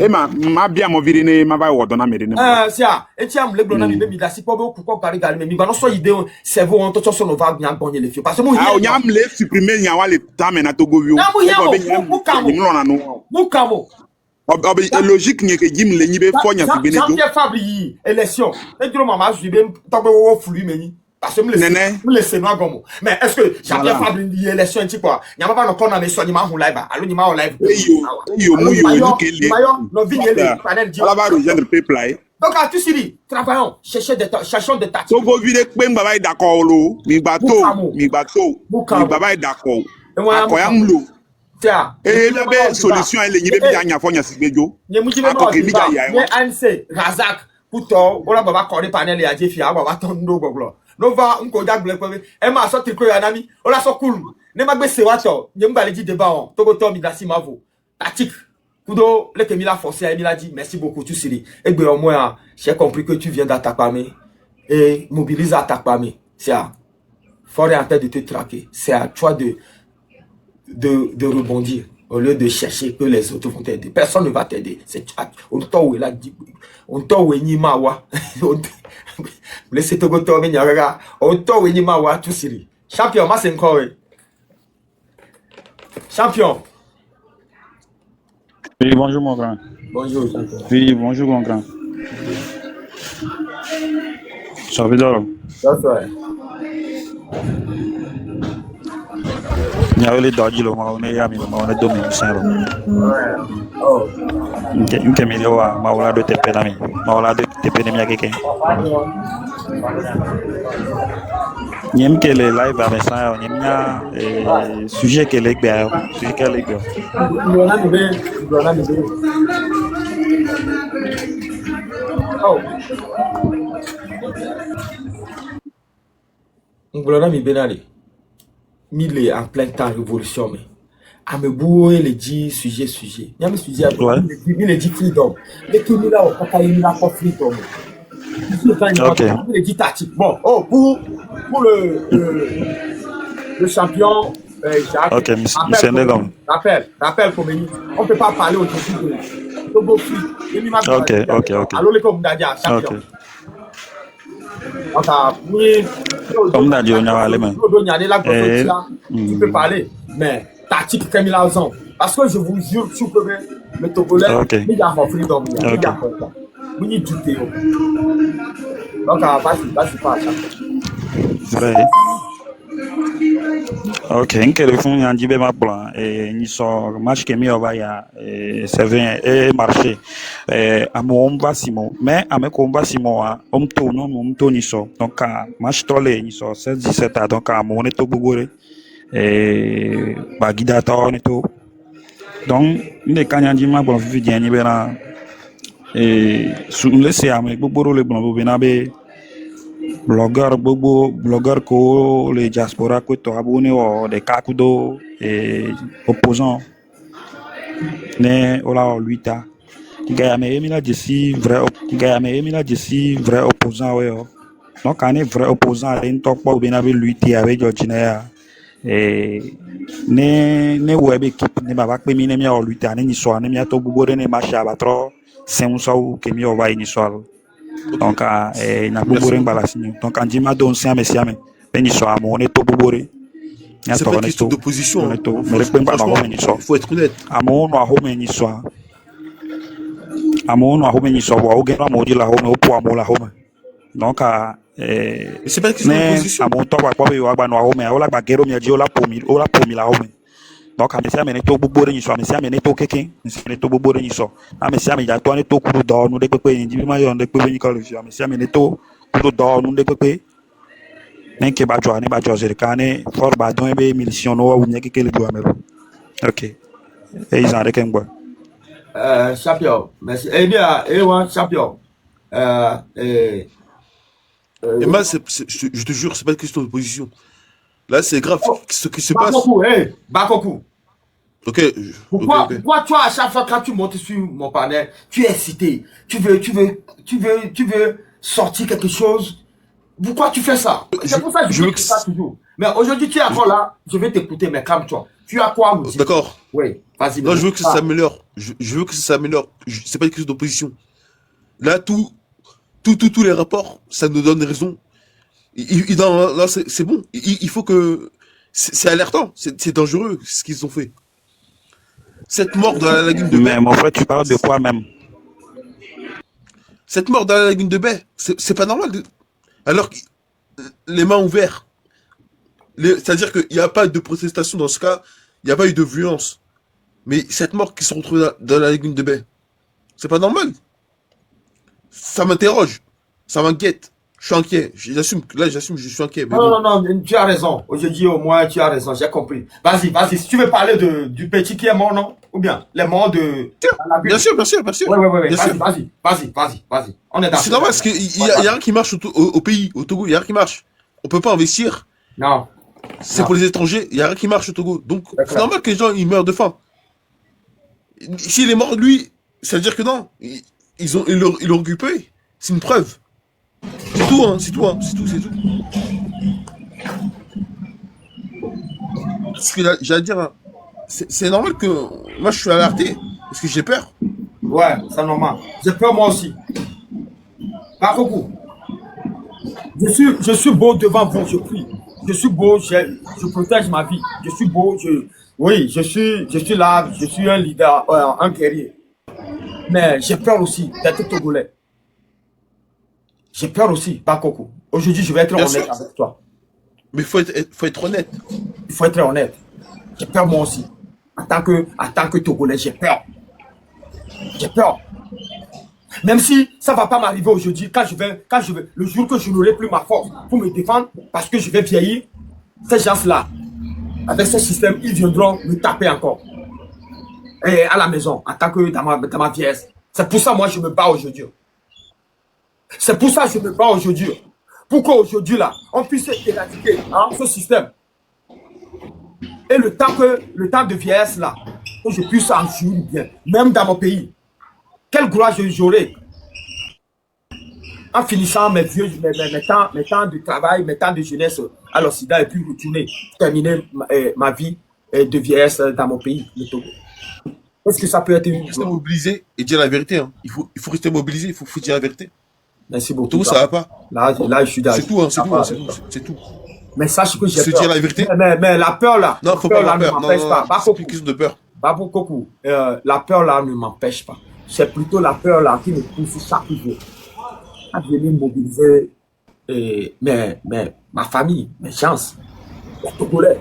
Speaker 2: Ma bien mo virine ma va wodona medine
Speaker 1: sia e ti am le blona mi be mi da si po be okuko pari gal me mi ba no so ide servo on to so no va bien bonye le fio parce que mo
Speaker 2: o nyam le supprimer nya wa le tame na to go view
Speaker 1: mo kamo
Speaker 2: logique ni ke jim le ni be fo nya fi benedo
Speaker 1: Jean-Pierre Fabri élection e diro mama su be to be wo flux meni parce que me laisse moi gomo mais est-ce que Jean-Pierre Fabri di élection ti quoi nya ma ba no corner me so ni ma hu live allo ni ma o live
Speaker 2: yo mu yo ke le
Speaker 1: no video le panel di
Speaker 2: ala ba rejoindre people
Speaker 1: donc à tout siri travaillons cherchons des tactiques
Speaker 2: to go vide pe ngba d'accord lo mi gba ba d'accord akoyam lo et la be solution ele nyi be bi anya fo nya sigbejo akoke mi ja ya
Speaker 1: e anse Razak puto ola baba ko panel ya je fi awa wa ton do gbogbo no va nko jagle pe e ma so ti ko ya nami ola so cool ne ma gbe se wa to je ngba le ji débat on to go to mi da si mavo tactique kudo le que mi la forcé mi la dit merci beaucoup tu siri e gbe omo ya j'ai compris que tu viens d'attaquer et mobilise attaquer c'est à Fort en train de te traquer c'est à toi de rebondir au lieu de chercher que les autres vont t'aider. Personne ne va t'aider. C'est on t'oue là on t'oue ni mawa. Laissez te go to mi nyaga. On t'oue ni mawa tout siri. Champion ma c'est encore. Champion.
Speaker 3: Oui, bonjour mon grand.
Speaker 1: Bonjour champion.
Speaker 3: Oui, bonjour mon grand. Ça veut dire.
Speaker 1: Ça va.
Speaker 3: Nyawele doji lo ma one ya mi ma one do mi sero.
Speaker 1: Oh.
Speaker 3: Nke mi lewa ma wala do tepe na mi. Ma wala do tepe ni mi akeke. Nyem ke le live ba mesa nyem nya sujet ke le gbe sujet ke le gbe.
Speaker 1: Oh. Ngolona mi benali. Mille est en plein temps révolution mais à me bouer les 10 sujets il y a mes sujets il est dit freedom les qui là au papa il là pour freedom il dit tactique bon oh pour le champion Jacques
Speaker 3: OK monsieur Ndegom
Speaker 1: rappel pour venir on peut pas parler aujourd'hui de Togo Free
Speaker 3: OK
Speaker 1: alors les comme d'ailleurs champion oui,
Speaker 3: comme Nadio Nyawale,
Speaker 1: tu peux parler, mais tactique comme il a raison. Parce que je vous jure, tu peux me Togolais, il y a un freedom, il y a un freedom. Vous n'y doutez pas. Donc, vas-y pas.
Speaker 3: Vrai. OK, nkele fun yan jibe ma plan ni so match ke mi oba ya c'est bien et marché amo va simo mais ame ko va simo a to no to ni so donc match tole ni so 16-17 donc amo ne to gbogore ba gida to ni to donc ne kanya ji ma bon video ni be na su le se ame gbogboro le bon bo na be blogueur ko les diaspora ko to abone o de kakudo opposant ne ola luita gaya me emila jesi vrai opposant we Donc, on est vrai opposant à une top ou bien avec lutter avec Georgina. Et ne web équipe ne baba pe mi ne mi o lutter ne ni so ne mi to bubo ne marché abatro sem so que mi o vai ni so. Donc na bubo
Speaker 4: Merci
Speaker 3: re
Speaker 4: beaucoup.
Speaker 3: balasini. Donc andi ma don siame siame. Be ni so amo ne to bubo re. Nya
Speaker 4: C'est
Speaker 3: to
Speaker 4: pas une
Speaker 3: ne
Speaker 4: question
Speaker 3: to.
Speaker 4: d'opposition.
Speaker 3: Ne
Speaker 4: Hein.
Speaker 3: to. Me re pe ba
Speaker 4: Franchement,
Speaker 3: ba ni so.
Speaker 4: il faut être honnête.
Speaker 3: Amo no aho me ni so. Amo no aho me ni so wa o ge no amo di la ho me o po amo la ho me. Donc
Speaker 4: Mais c'est pas une question
Speaker 3: ne
Speaker 4: d'opposition.
Speaker 3: amo to ba ko be wa gba no aho me o la gba gero mi e o la pomi la ho me. Donc a mesia me ne to gbogbo re nyiso a mesia me ne to keken mesia me ne to gbogbo re nyiso a mesia me ja to ne to kuru do nu de pepe yin jibi ma yo de pepe yin ka le a mesia me ne to kuru do nu de pepe ne ke ba jo ne ba jo zere ka ne for ba don be milition no wa nye keke le do amelo. OK e ils en reken gbo.
Speaker 1: Champion, merci. Eh bien, champion. Et,
Speaker 4: Et moi, je te jure, c'est pas une question d'opposition. Là, c'est grave
Speaker 1: oh,
Speaker 4: ce qui se passe.
Speaker 1: Bakoku, hey, Bakoku.
Speaker 4: Ok.
Speaker 1: Pourquoi,
Speaker 4: Ok.
Speaker 1: pourquoi toi, à chaque fois quand tu montes sur mon panel, tu es excité, tu veux sortir quelque chose. Pourquoi tu fais ça? C'est pour ça que je veux que ça toujours. Mais aujourd'hui, tu es encore là, je vais t'écouter, mais calme-toi. Tu as quoi à nous dire?
Speaker 4: D'accord.
Speaker 1: Oui, vas-y.
Speaker 4: Non, je veux que ça s'améliore. Je veux que ça s'améliore. C'est pas une question d'opposition. Là, tous les rapports, ça nous donne raison. Là, c'est bon. Il faut que... C'est alertant. C'est dangereux, ce qu'ils ont fait. Cette mort dans la lagune de
Speaker 3: Mais
Speaker 4: Baie.
Speaker 3: mon frère, tu parles de quoi même?
Speaker 4: Cette mort dans la lagune de Baie, c'est pas normal. Alors que les mains ouvertes. C'est-à-dire qu'il n'y a pas eu de protestation dans ce cas. Il n'y a pas eu de violence. Mais cette mort qui se retrouve dans la lagune de Baie, c'est pas normal. Ça m'interroge. Ça m'inquiète. Je suis inquiet. J'assume, je suis inquiet. Mais bon.
Speaker 1: Non, tu as raison. Aujourd'hui, au moins, tu as raison, j'ai compris. Vas-y. Si tu veux parler du petit qui est mort, non? Ou bien, les morts de...
Speaker 4: Bien sûr.
Speaker 1: Ouais.
Speaker 4: Bien sûr.
Speaker 1: Vas-y. On est d'accord.
Speaker 4: C'est normal parce qu'il y a rien qui marche au pays, au Togo. Il y a rien qui marche. On peut pas investir.
Speaker 1: Non.
Speaker 4: C'est pour les étrangers. Il y a rien qui marche au Togo. Donc, c'est normal que les gens ils meurent de faim. S'il est mort, lui, ça veut dire que non. Ils l'ont occupé. C'est une preuve. C'est tout, hein. C'est tout. Ce que j'ai à dire, hein, c'est normal que moi je suis alerté parce que j'ai peur.
Speaker 1: Ouais, c'est normal. J'ai peur moi aussi. Pas beaucoup. Je suis beau devant vous, je prie. Je suis beau, je protège ma vie. Je suis beau, je suis là, je suis un leader, un guerrier. Mais j'ai peur aussi d'être togolais. J'ai peur aussi, pas Coco. Aujourd'hui, je vais être honnête avec toi.
Speaker 4: Mais faut être honnête.
Speaker 1: Il faut être honnête. J'ai peur moi aussi. En tant que Togolais, j'ai peur. J'ai peur. Même si ça va pas m'arriver aujourd'hui, quand je vais, le jour que je n'aurai plus ma force pour me défendre, parce que je vais vieillir, ces gens-là, avec ce système, ils viendront me taper encore. Et à la maison, en tant que dans ma vieillesse. C'est pour ça, moi, je me bats aujourd'hui. C'est pour ça que je me bats aujourd'hui. Pour qu'aujourd'hui, là, on puisse éradiquer ce système. Et le temps de vieillesse, là, que je puisse en jouir bien, même dans mon pays. Quel courage j'aurai en finissant mes temps de travail, mes temps de jeunesse à l'Occident et puis retourner, terminer ma vie de vieillesse dans mon pays, le Togo. Est-ce que ça peut être une...
Speaker 4: Rester mobilisé et dire la vérité. Hein. Il faut rester mobilisé, il faut dire la vérité.
Speaker 1: Merci beaucoup.
Speaker 4: Tout ça va pas.
Speaker 1: Là, je suis d'accord.
Speaker 4: C'est tout.
Speaker 1: Mais sache que j'ai
Speaker 4: peur.
Speaker 1: Se
Speaker 4: dire la vérité.
Speaker 1: Mais la peur là.
Speaker 4: Non, faut pas avoir peur.
Speaker 1: Ne m'empêche pas.
Speaker 4: C'est une question de peur.
Speaker 1: Babou Kokou, la peur là ne m'empêche pas. C'est plutôt la peur là qui me pousse chaque jour à venir mobiliser ma famille, mes gens, les Togolais.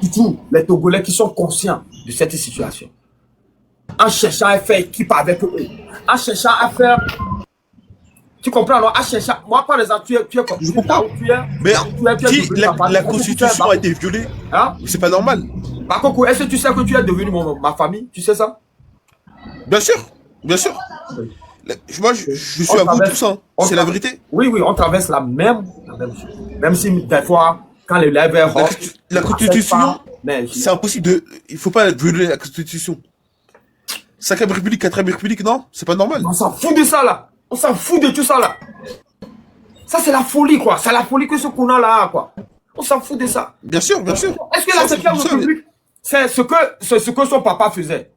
Speaker 1: Surtout les Togolais qui sont conscients de cette situation. En cherchant à faire équipe avec eux. En cherchant à faire... Tu comprends, non? Moi, par exemple, tu es comme
Speaker 4: je comprends. Mais si la constitution a été violée,
Speaker 1: hein?
Speaker 4: C'est pas normal.
Speaker 1: Par contre, est-ce que tu sais que tu es devenu ma famille? Tu sais ça?
Speaker 4: Bien sûr. Oui. Moi, je suis à vous tous, hein. C'est la vérité.
Speaker 1: Oui, on traverse la même chose. Même si des fois, quand les lèvres
Speaker 4: la constitution, c'est impossible il faut pas violer la constitution. 5e République, 4e République, non? C'est pas normal.
Speaker 1: On s'en fout de ça, là. On s'en fout de tout ça, là. Ça, c'est la folie, quoi. C'est la folie que ce qu'on a là, quoi. On s'en fout de ça.
Speaker 4: Bien sûr, bien sûr.
Speaker 1: Est-ce que la
Speaker 4: Ça,
Speaker 1: 5e
Speaker 4: ça,
Speaker 1: République, c'est ce que son papa faisait?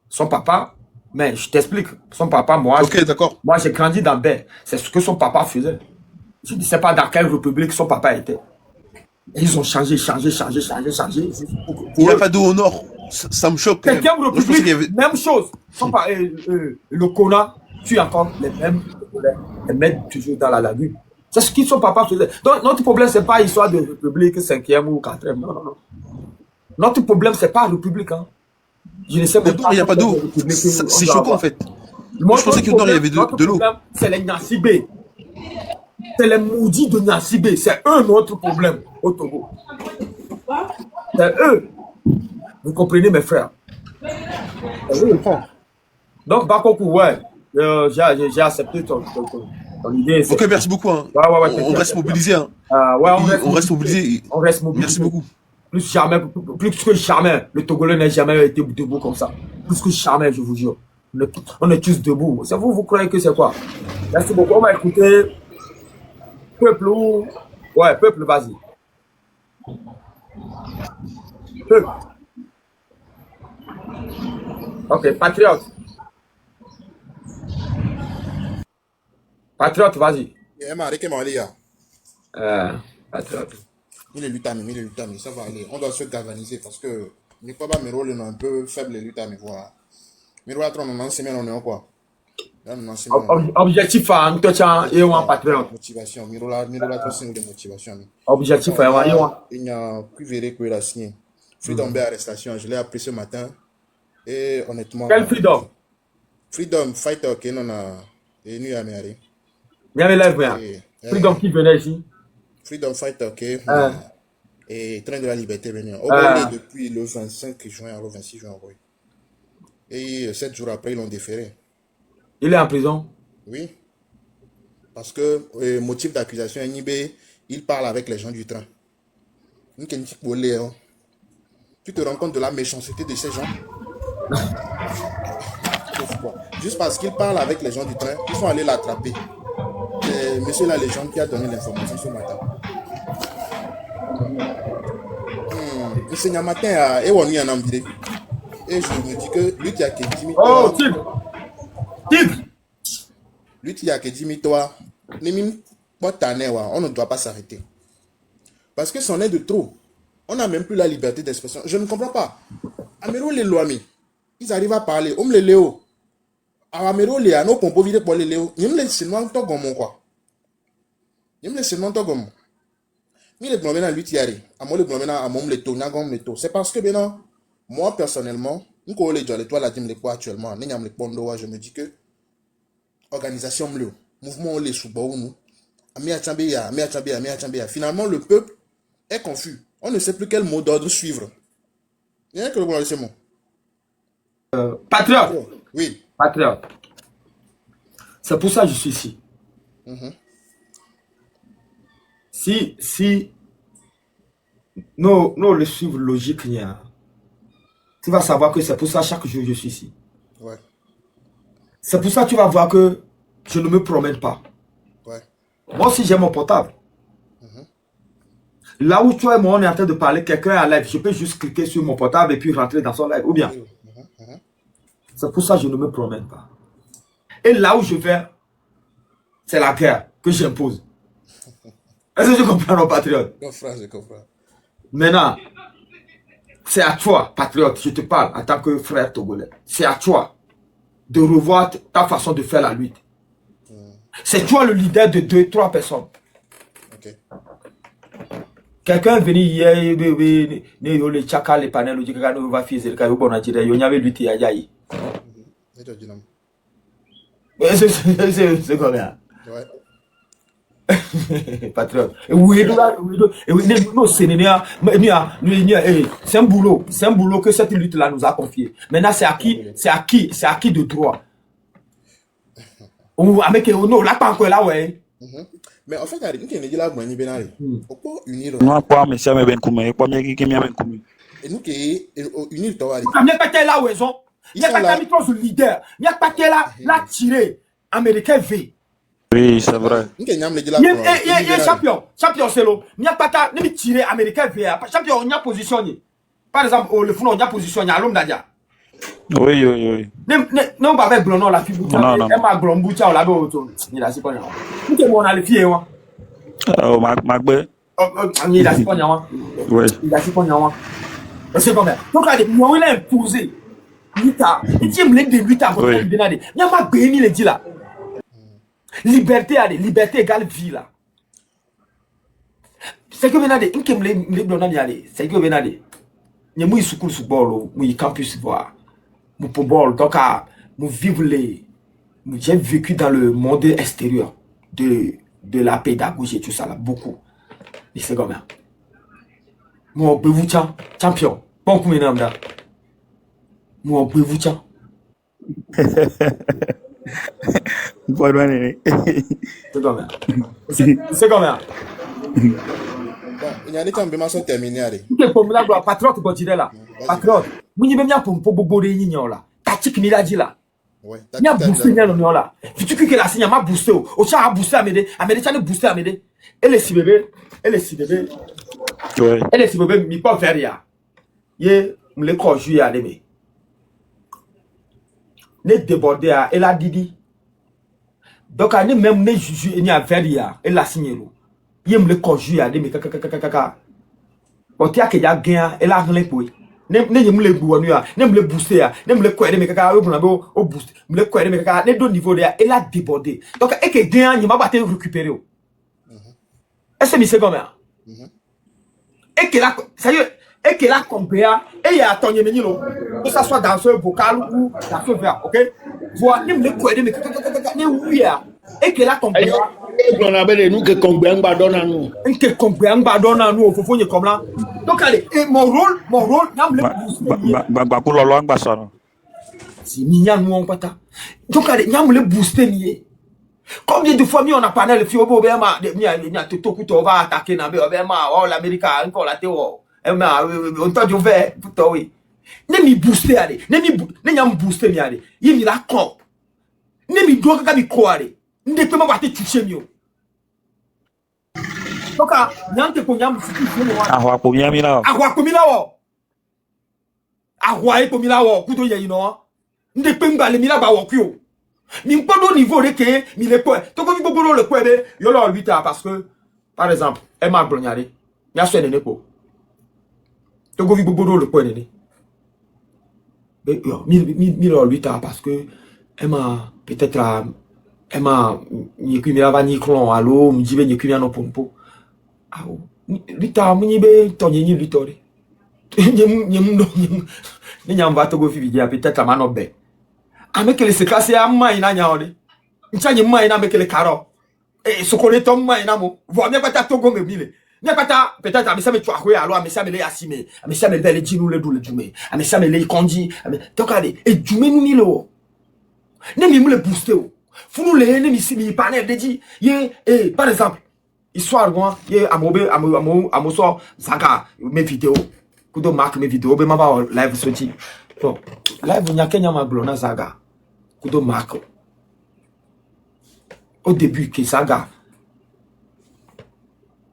Speaker 1: Son papa, mais je t'explique. Son papa,
Speaker 4: Ok, d'accord.
Speaker 1: moi j'ai grandi dans Baie. C'est ce que son papa faisait. Je ne sais pas dans quelle république son papa était. Et ils ont changé.
Speaker 4: Il n'y a pas d'eau au nord. Ça me choque. Quand même.
Speaker 1: 5e
Speaker 4: Moi, je pensais qu'il y avait...
Speaker 1: République, même chose. Le Kona tue encore les mêmes, les mettent toujours dans la lagune. C'est ce que son papa faisait. Donc, notre problème, ce n'est pas histoire de république 5e ou 4e. Non. Notre problème, ce n'est pas la république. Hein. Je ne sais
Speaker 4: Mais
Speaker 1: pas.
Speaker 4: il n'y a pas d'eau. C'est choquant, en fait. Moi, je pensais que nord, il y avait de l'eau.
Speaker 1: C'est les Nassibé. C'est les maudits de Nassibé. C'est eux notre problème au Togo. C'est eux. Vous comprenez, mes frères?
Speaker 4: Je comprends.
Speaker 1: Donc, Bakoku, ouais. J'ai accepté ton idée.
Speaker 4: Ok, merci beaucoup. Hein.
Speaker 1: Ouais,
Speaker 4: on reste mobilisés. Hein. On reste mobilisés.
Speaker 1: On reste mobilisés.
Speaker 4: Merci beaucoup.
Speaker 1: Plus que jamais, le Togolais n'a jamais été debout comme ça. Plus que jamais, je vous jure. On est tous debout. C'est vous croyez que c'est quoi? Merci beaucoup. On va écouter Peuple ou... Ouais, Peuple, vas-y. Peuple. Ok, Patriote. Patriote, vas-y. Patriote.
Speaker 5: Il est Lutami, ça va aller. On doit se galvaniser parce que les pas mes rôles sont un peu faibles, les Lutami, voilà. Mais là, on a enseigné, on est quoi?
Speaker 1: Objectif à un et un patriote.
Speaker 5: Motivation, Mirola, c'est de motivation.
Speaker 1: Objectif à un.
Speaker 5: Il n'y a plus véré que la signé. Freedom arrestation, je l'ai appris ce matin. Et honnêtement.
Speaker 1: Quel freedom?
Speaker 5: Freedom fighter qui n'en a. Et nous, à Mary.
Speaker 1: Il y avait l'air. Freedom qui venait ici.
Speaker 5: Freedom fighter qui et train de la liberté venir. Depuis le 25 juin au 26 juin. Oui. Et 7 jours après, ils l'ont déféré.
Speaker 1: Il est en prison?
Speaker 5: Oui. Parce que motif d'accusation, il parle avec les gens du train. Tu te rends compte de la méchanceté de ces gens? Juste parce qu'il parle avec les gens du train, ils sont allés l'attraper. C'est monsieur la légende qui a donné l'information ce matin. Enseignant matin à Ewoni en Ambiré. Et je me dis que lui qui a que 10 000.
Speaker 1: Oh, Tigre!
Speaker 5: Lui qui a que 10 000 toi, on ne doit pas s'arrêter. Parce que c'en est de trop. On n'a même plus la liberté d'expression. Je ne comprends pas. Amero les loami, ils arrivent à parler. On les léo. Amero les ano pompo vide pour les léo. Ils me laissent seulement toi comme quoi. Ils me laissent seulement toi comme. Mais les blomés dans lui tiari. À moi les blomés dans amom les taux, n'agom les taux. C'est parce que maintenant, moi personnellement, nous quand les gens la dim les quoi actuellement, n'ayam les pondo, je me dis que organisation mleo, mouvement les sous-bas nous. Finalement, le peuple est confus. On ne sait plus quel mot d'ordre suivre. Il y a que le bon c'est mon.
Speaker 1: Patriote.
Speaker 5: Oui.
Speaker 1: Patriote. C'est pour ça que je suis ici. Si nous le suivre logique, tu vas savoir que c'est pour ça chaque jour je suis ici.
Speaker 5: Ouais.
Speaker 1: C'est pour ça que tu vas voir que je ne me promène pas.
Speaker 5: Ouais.
Speaker 1: Moi aussi j'ai mon portable. Là où toi et moi on est en train de parler, quelqu'un est à live, je peux juste cliquer sur mon portable et puis rentrer dans son live. Ou bien. C'est pour ça que je ne me promène pas. Et là où je vais, c'est la guerre que j'impose. Est-ce que tu comprends, mon patriote?
Speaker 5: Je comprends.
Speaker 1: Maintenant, c'est à toi, patriote, je te parle en tant que frère togolais. C'est à toi de revoir ta façon de faire la lutte. C'est toi le leader de 2-3 personnes.
Speaker 5: Ok.
Speaker 1: Quelqu'un est venu hier, les chaka, les panels, les chaka, nous va faire le cas, on a dit, il y avait lutté à Yaï. C'est combien?
Speaker 5: Ouais.
Speaker 1: Patriote. C'est un boulot. C'est un boulot que cette lutte-là nous a confié. Maintenant, c'est à qui de droit.
Speaker 5: Mais en fait, il y a des gens qui ont unir.
Speaker 3: Nous pas mais ça me ben comme pas bien qui me ben comme.
Speaker 5: Et nous qui unir toi.
Speaker 1: Il n'y a pas qu'elle a raison. Il n'y a pas qu'elle a mis le leader. Il n'y a pas qu'elle a tiré. Américain V.
Speaker 3: Oui, c'est vrai.
Speaker 5: Nke nyam le di la
Speaker 1: Ye
Speaker 5: pro.
Speaker 1: champion. Champion c'est l'eau. Nya pata, ne me tirer américain VA. Champion, nya positionné. Par exemple, le fond, nya positionné à l'homme d'adia.
Speaker 3: Oui, oui, oui.
Speaker 1: Non, pas avec Blono, la fille.
Speaker 3: Non, non.
Speaker 1: Elle m'a glombucha ou la auto. Il a si pas. Nous, on a le fier, moi.
Speaker 3: Oh, Magbe.
Speaker 1: Il a si pas.
Speaker 3: Oui.
Speaker 1: Il a si pas. C'est comme ça. Donc, il a imposé. Lita. Il dit, me de 8 ans.
Speaker 3: Oui.
Speaker 1: Il n'y a pas béni, le dit là. Liberté, liberté égale vie là. C'est que venade, une qui me donne aller. C'est que venade. N'y a mouille sous cours sous bord, mouille campus voir. Mon bord, donc à nous vivre les. J'ai vécu dans le monde extérieur de la pédagogie et tout ça là, beaucoup. Et c'est comme ça. Moi, vous champion. Bon, comme une âme moi, vous tiens.
Speaker 3: Bonne année.
Speaker 1: C'est comme ça. C'est comme ça.
Speaker 5: Bon, il y a des temps bien sont terminés allez.
Speaker 1: Que pour là patriote continue là. Patriote. Muni be mia pour bobo de yin là. Tactique ni la dit là.
Speaker 5: Ouais.
Speaker 1: Mia booster ni lo là. Tu que la signe m'a booster. O cha a booster amede. Amede cha ne booster amede. Elle est si bébé.
Speaker 3: Oui.
Speaker 1: Elle est si bébé mi pas faire ya. Ye me le ko ju ya de me. Ne déborder à elle a didi. Donc elle même ne juju ni a faire ya. Elle a signé lo. Ye me le ko ju ya de me kaka. Otia ke ya gain elle a rien pour. Ne yem le bu onu a ne me le booster ya ne me le ko me kaka o o boost me le ko me kaka ne do niveau de elle a débordé donc e ke gain ni ma ba te récupérer o est-ce que c'est comme ça et que là ça y est et que là compère et ya tonye me ni lo que ça soit dans ce vocal ou dans ce verbe OK vois ne me le ko me kaka ne oui ya et que là compère
Speaker 6: on avait nous que combien ba donna nous
Speaker 1: que compère ba donna nous fofo ni comme là donc allez et mon rôle n'am le
Speaker 3: Pour le long, ça.
Speaker 1: si minya nous on pata donc allez n'am le booster nié combien de fois on a parlé le fio bo be ma ni a toto kuto va attaquer na be ma oh l'Amérique encore la théo ma on t'a du ver puto oui ne mi booster allez ne n'am booster mi allez il mi la con ne mi do ka mi ko allez ne peut pas te toucher mieux donc n'am te ko n'am futu
Speaker 3: Ah, pour bien, là.
Speaker 1: Ahwa komilawo. Ahwa e komilawo kuto ye ino. Nde pemba le mila ba wokyo. Mi mpodo niveau de ke mi le ko. To ko mi bobolo le ko be yo lo 8 ans parce que par exemple, e ma blonyare. Nya so nene ko. To ko mi bobolo le ko nene. Be yo mi lo 8 ans parce que e ma peut-être e ma ni ku mi la va ni klon allo, mi jibe ni ku mi no pompo. Ah oh. Lita muni be tonye ni litore ni nyamba to go fi bidia peut-être amano be amekele se classe ya mai na nya ode nchanye mai na mekele karo sokole to mai na mo vo me pata to go me mile me pata peut-être amesa me twa ko ya lo amesa me le asime amesa me le jinu le dou le jume amesa me le konji to kade e jume nu ni lo ne mi mu le booster o funu le ne mi si mi panel de ji ye par exemple histoire moi ye amoso saka mes vidéos kudo mark mes vidéos be mama live soti bon live nya kenya ma blona saga kudo mark au début que saga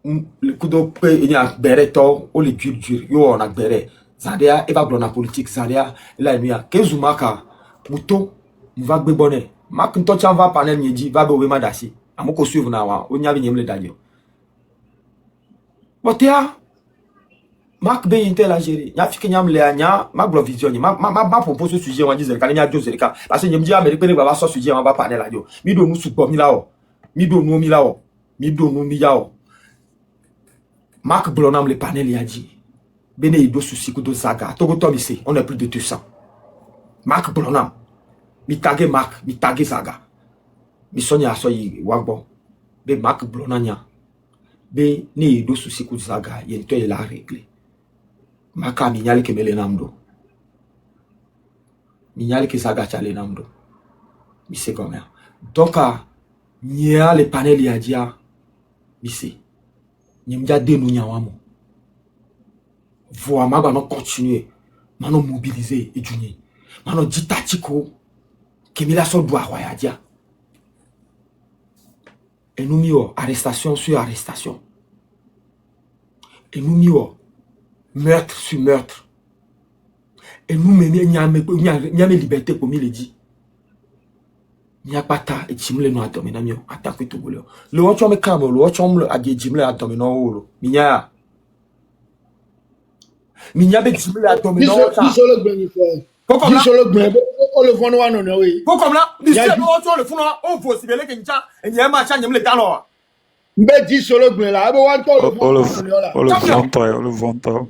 Speaker 1: le kudo pe nya bereto o le culture yo on a bere zadia e va blona politique zadia la mia kezumaka muto mva gbe bonne mark nto chan va panel nyeji va be we madasi amoko suivre na wa onya bi nyemle dadio. Botea Marc be intel Algérie nya fiki nyam le anya ma glovision ma propose ce sujet on dit zerka nya jo zerka parce que nyemji Amérique ne va so sujet on va parler là jo mi do nu supo mi lawo mi do nu mi lawo mi do nu mi yawo Marc Blonam le panel ya dit bene ido souci ku do saga to go to mi se on est plus de 200 Marc Blonam mi tagge Marc mi tagge saga mi sonya so yi wagbo be Marc Blonanya be ni do souci ku saga yen to la régler maka mi nyali ke mele namdo mi nyali ke saga chale namdo mi se comme ça donc nya le panel ya dia mi se nyemja de nu nyawamo voa ma ba no continuer ma no mobiliser et junye ma no ditachiko ke mi la so do ya dia Et nous mis arrestation sur arrestation. Et nous mis meurtre sur meurtre. Et nous même liberté comme il le dit. Il n'y a pas ta et Jimle no adomina mio attaque tout boulot. Le watch me camo, le watch me a Jimle adomina olo. Minya. Minya be Jimle adomina olo.
Speaker 6: Disolo gben fe.
Speaker 1: Pourquoi là?
Speaker 6: Disolo gben. O le fon wa no no we.
Speaker 1: Pourquoi là? Disolo no watch le fun on faut sibele ke ncha e nya ma cha nyemle talo.
Speaker 6: Mbe disolo gben la. Abo wan to le fon la.
Speaker 3: Le ventre.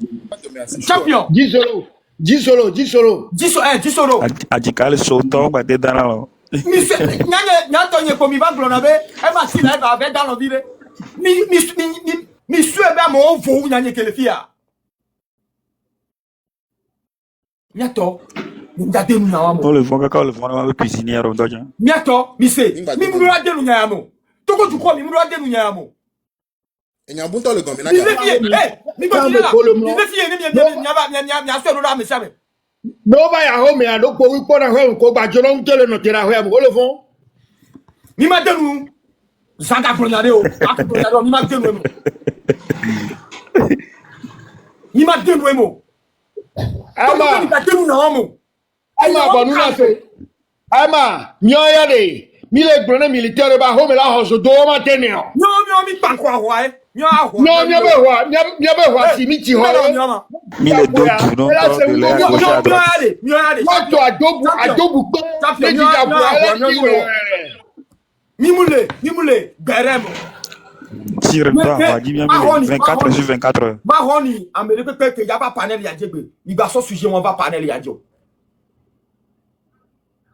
Speaker 1: Champion.
Speaker 6: Disolo.
Speaker 1: Disolo.
Speaker 3: Adikale soto ba de dana.
Speaker 1: Monsieur, nya to nye ko mi ba glona be e ma si na ba be dans le vide. Mi sue be mo vo nya nye kele fia. Nya to ngade nu na wa mo.
Speaker 3: On le vend quand le vend avec cuisinière on doit.
Speaker 1: Nya to mi se mi mu ra de nu nya mo. Toko tu ko mi mu ra de nu nya mo.
Speaker 5: Et il y a un bon temps le gambé.
Speaker 1: Mi le fie, mi go ti la. Mi le fie ni mi a so do da me sabe.
Speaker 6: No ba ya ho me a do ko wi ko na ho ko ba jolo ntele no tira ho am. O le fon.
Speaker 1: Mi ma de nu. Zanga glonyade o. Ak mi ma de nu mo. Mi ma de nu mo.
Speaker 6: Ama.
Speaker 1: Mi ma de nu na mo.
Speaker 6: Ama bonu na fe. Ama nyoya de. Mi le gbona militaire ba ho me la ho so do ma tenio.
Speaker 1: Nyo mi pa kwa ho ai. Nyo a ho.
Speaker 6: No nya be ho si mi ti ho.
Speaker 3: Mi le do tu non de la gauche à droite.
Speaker 6: What to adobu ko. Le di da bo.
Speaker 1: Mimoule, beremo.
Speaker 3: Tire toi, va dire bien 24 sur 24 heures.
Speaker 1: Mahoni, Amérique que y a pas panel ya djebe. Il va so sujet on va panel ya djo.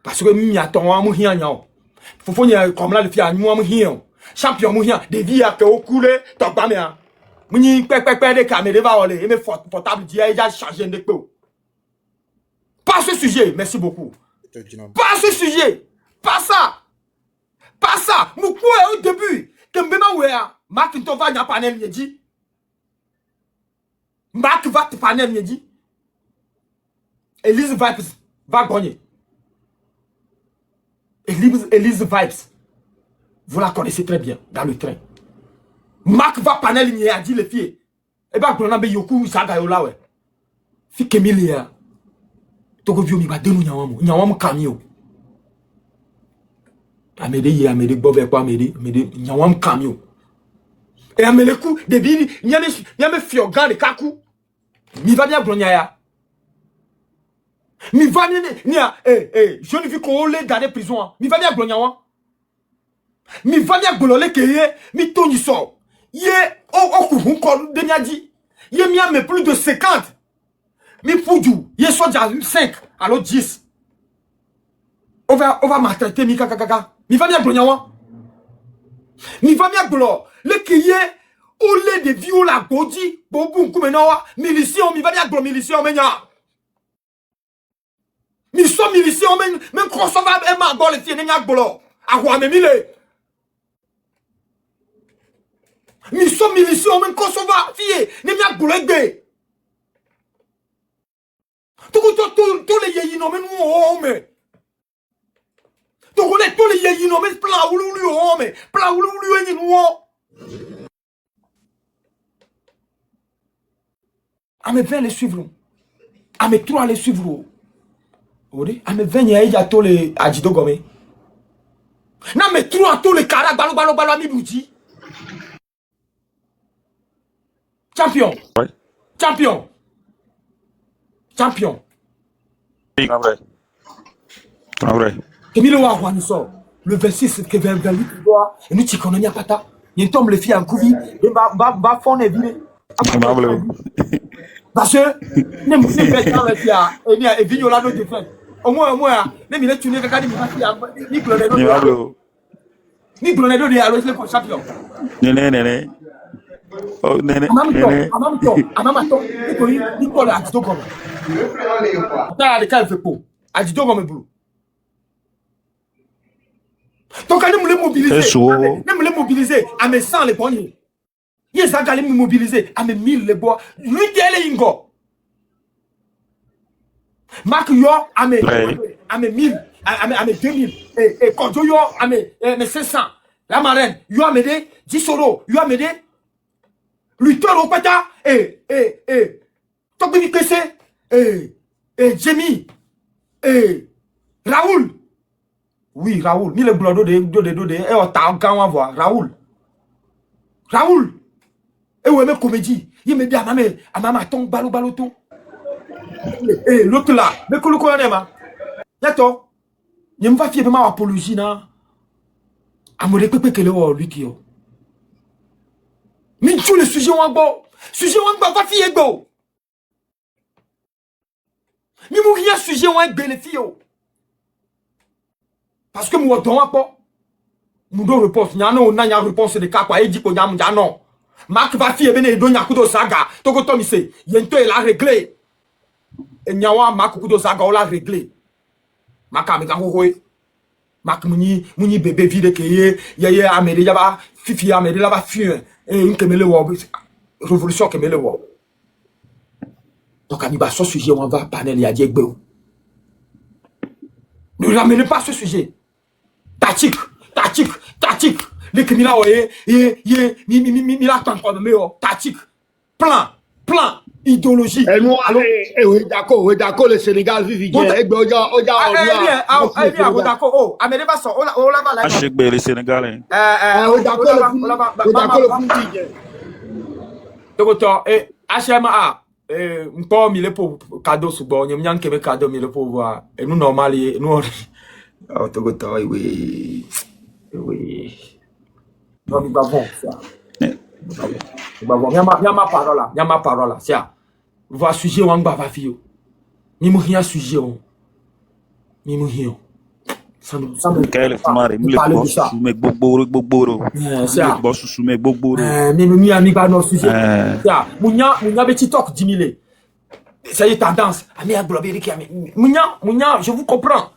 Speaker 1: Parce que mi aton wa mu hian yan. Fofo nya comme là le fi anu mu hian. Champion mu hian, de vie a que au coulé, to ba me an. Muni pe de caméra va olé, et me portable dia déjà changer de peu. Pas ce sujet, merci beaucoup. Pas ce sujet. Pas ça. Pas ça. Moukoué au début. Kembema wea. Mark Ntova n'a panel nyedi. Mark va te panel nyedi. Elise Vibes va gagner. Elise Vibes. Vous la connaissez très bien dans le train. Mark va panel nyedi les filles. Et bah on a be yoku saga yola we. Fi Kemilia. Toko vio mi ba denu nyawamu kamio. Amede bobe kwa amede nyawam kamio. Et amede ku debi nyame fiogan de kaku. Mi va bien bronya ya. Mi va bien je ne vis qu'on les garder prison. Mi va bien bronya wa. Mi va bien bolole keye mi toni so. Ye ku hun ko de nyadi. Ye mi a plus de 50. Mi poudou, ye so déjà 5 alors 10. On va maltraiter mi kaka. Mi va bien blonyawa. Mi va bien blo. Le kiye au lait de viola godi bobu kumenowa milition mi va bien blo milition menya. Mi so milition men crossover e ma bol fi nya blo. Ahwa me mile. Mi so milition men crossover fi ne nya blo egbe. Tous les yéyis non mais nous on met. Tous les yéyis non mais pla ou lui on met. Pla ou lui nous. À me 20 les suivre. À me 3 les suivre. Odi, à me 20 y a tous les ajido gomé. Na me 3 tous les cara balo mi bouti. Champion.
Speaker 3: Ouais.
Speaker 1: Champion.
Speaker 3: Vrai.
Speaker 1: Emile wa wa so le 26 que 28 doit et nous ti kononya pata. Yen tombe les filles en couvi et va fond et vile. Parce que ne me fait pas dans les filles et bien et vignola no défense. Au moins ne mi le tuner kaka di mi clonedo. Ni clonedo de alors le champion.
Speaker 3: Néné. Oh néné.
Speaker 1: Amamato. Ni ko la to comme. Ta de ka fait pour. Ajido comme bleu. Donc allez me les mobiliser à mes 100 les poignets. Yes, allez me mobiliser à mes 1000 les bois. Lui les ingo. Marc yo à mes 1000, à mes 2000 et quand yo à mes 500. La marraine, you Amédé, Dissoro, you Amédé, lutteur au pata, Tokbi Kese, Jamie, Raoul. Oui, Raoul, mi le blodo de, on t'a encore voir, Raoul. Raoul, ouais, mais comédie, il me dit à maman, ton baloton. L'autre là, mais que le connaît, ma. Yato, il me va fier de ma apologie, na. Amore pepe kele wo lui qui yo. Mi tu le sujet wangbo. Sujet wangbo va fier go. Mi mou rien sujet wangbo les filles. Parce que moi don pas. Nous don réponse, nya no na nya réponse de ka kwa e di ko nya mu ja non. Mark va fier bene do nya kudo saga. Toko to mi se, yento il a réglé. Et nya wa Mark kudo saga o la réglé. Maka mi kan ko hoye. Mak muni bébé vide que ye Amédé yaba fifi Amédé là va fuir et une kemele wo révolution kemele wo. Donc on va sur ce sujet on va panel ya die gbe. Ne ramenez pas ce sujet. Tactique. Les criminels mi la tant quoi mais tactique. Plan, idéologie.
Speaker 6: Et nous, oui, d'accord, le Sénégal vit bien.
Speaker 1: D'accord, oh, Amédé va sortir, on la va là.
Speaker 3: Achekbe le Sénégalais.
Speaker 6: D'accord, le vit bien.
Speaker 1: Docteur, HMA, m'po mi le pour cadeau sous bon, n'y a qu'un cadeau mi le pour voir. Et nous normal, nous, oh, docteur, oui. Non, mais bon, ça. Y'a ma parole là, c'est va sujet wangba va fio. Ni mo rien sujet on. Ni mo rien. Ça me
Speaker 3: Quel fumare, mi le boss sous mes bogboro.
Speaker 1: C'est ça.
Speaker 3: Boss sous mes bogboro.
Speaker 1: Mi ami ba no sujet. Ça, munya be TikTok 10 000. Ça y est tendance. Ami agloberi ki ami. Munya, je vous comprends.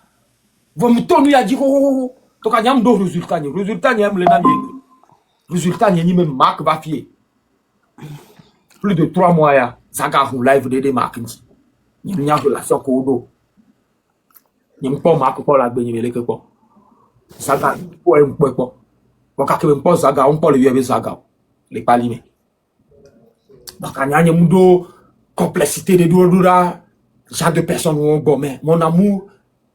Speaker 1: Vous me tonu ya di ko. To ka nyam do résultat ni am le na mi. Résultat ni même Marc va fier. Plus de 3 mois ya. Zaga ou live de marques ni nya relation ko do ni mpo marque ko la gbe ni le ke ko Zaga ko e mpo ko ko ka ke mpo Zaga on po le yebe Zaga le pali me donc anya nya mudo complexité de dura genre de personnes on gomme mon amour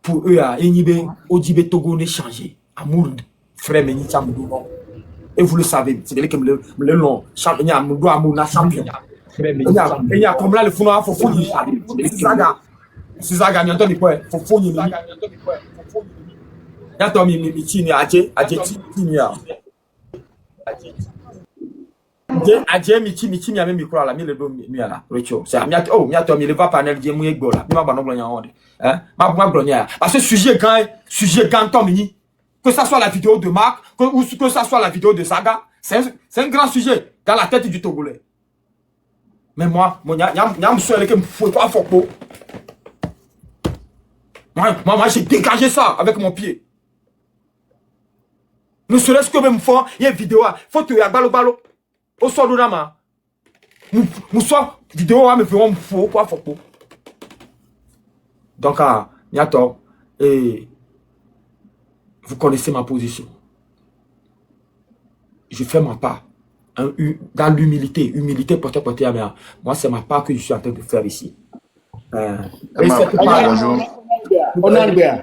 Speaker 1: pour eux a enibe ojibe Togo ne changer amour frère me ni chamou et vous le savez c'est que le long champion amour amour na champion. Il y a comme là le fou noir, faut fouiller. C'est Zaga, il y quoi? Faut fouiller. Il y a Tommy Mitini, Adje Tinia. Adje Mitini, a même micro à la mille de là. C'est un miat, oh, miat, il va panel, il mouille gola. Il m'a pas non en hein? Ma glonia. Parce que sujet quand Tommy, que ça soit la vidéo de Marc, que ça soit la vidéo de Zaga, c'est un grand sujet dans la tête du Togolais. Mais moi, j'ai dégagé ça avec mon pied. Ne serait-ce que même fois, il y a une vidéo, faut te y balo. Au sol de la Moussoir, vidéo, mais vraiment, faut quoi, faut. Donc, Niato, et vous connaissez ma position. Je fais ma part. Dans l'humilité, porter à mer. Moi, c'est ma part que je suis en train de faire ici.
Speaker 2: Bonjour.
Speaker 6: On a le bien.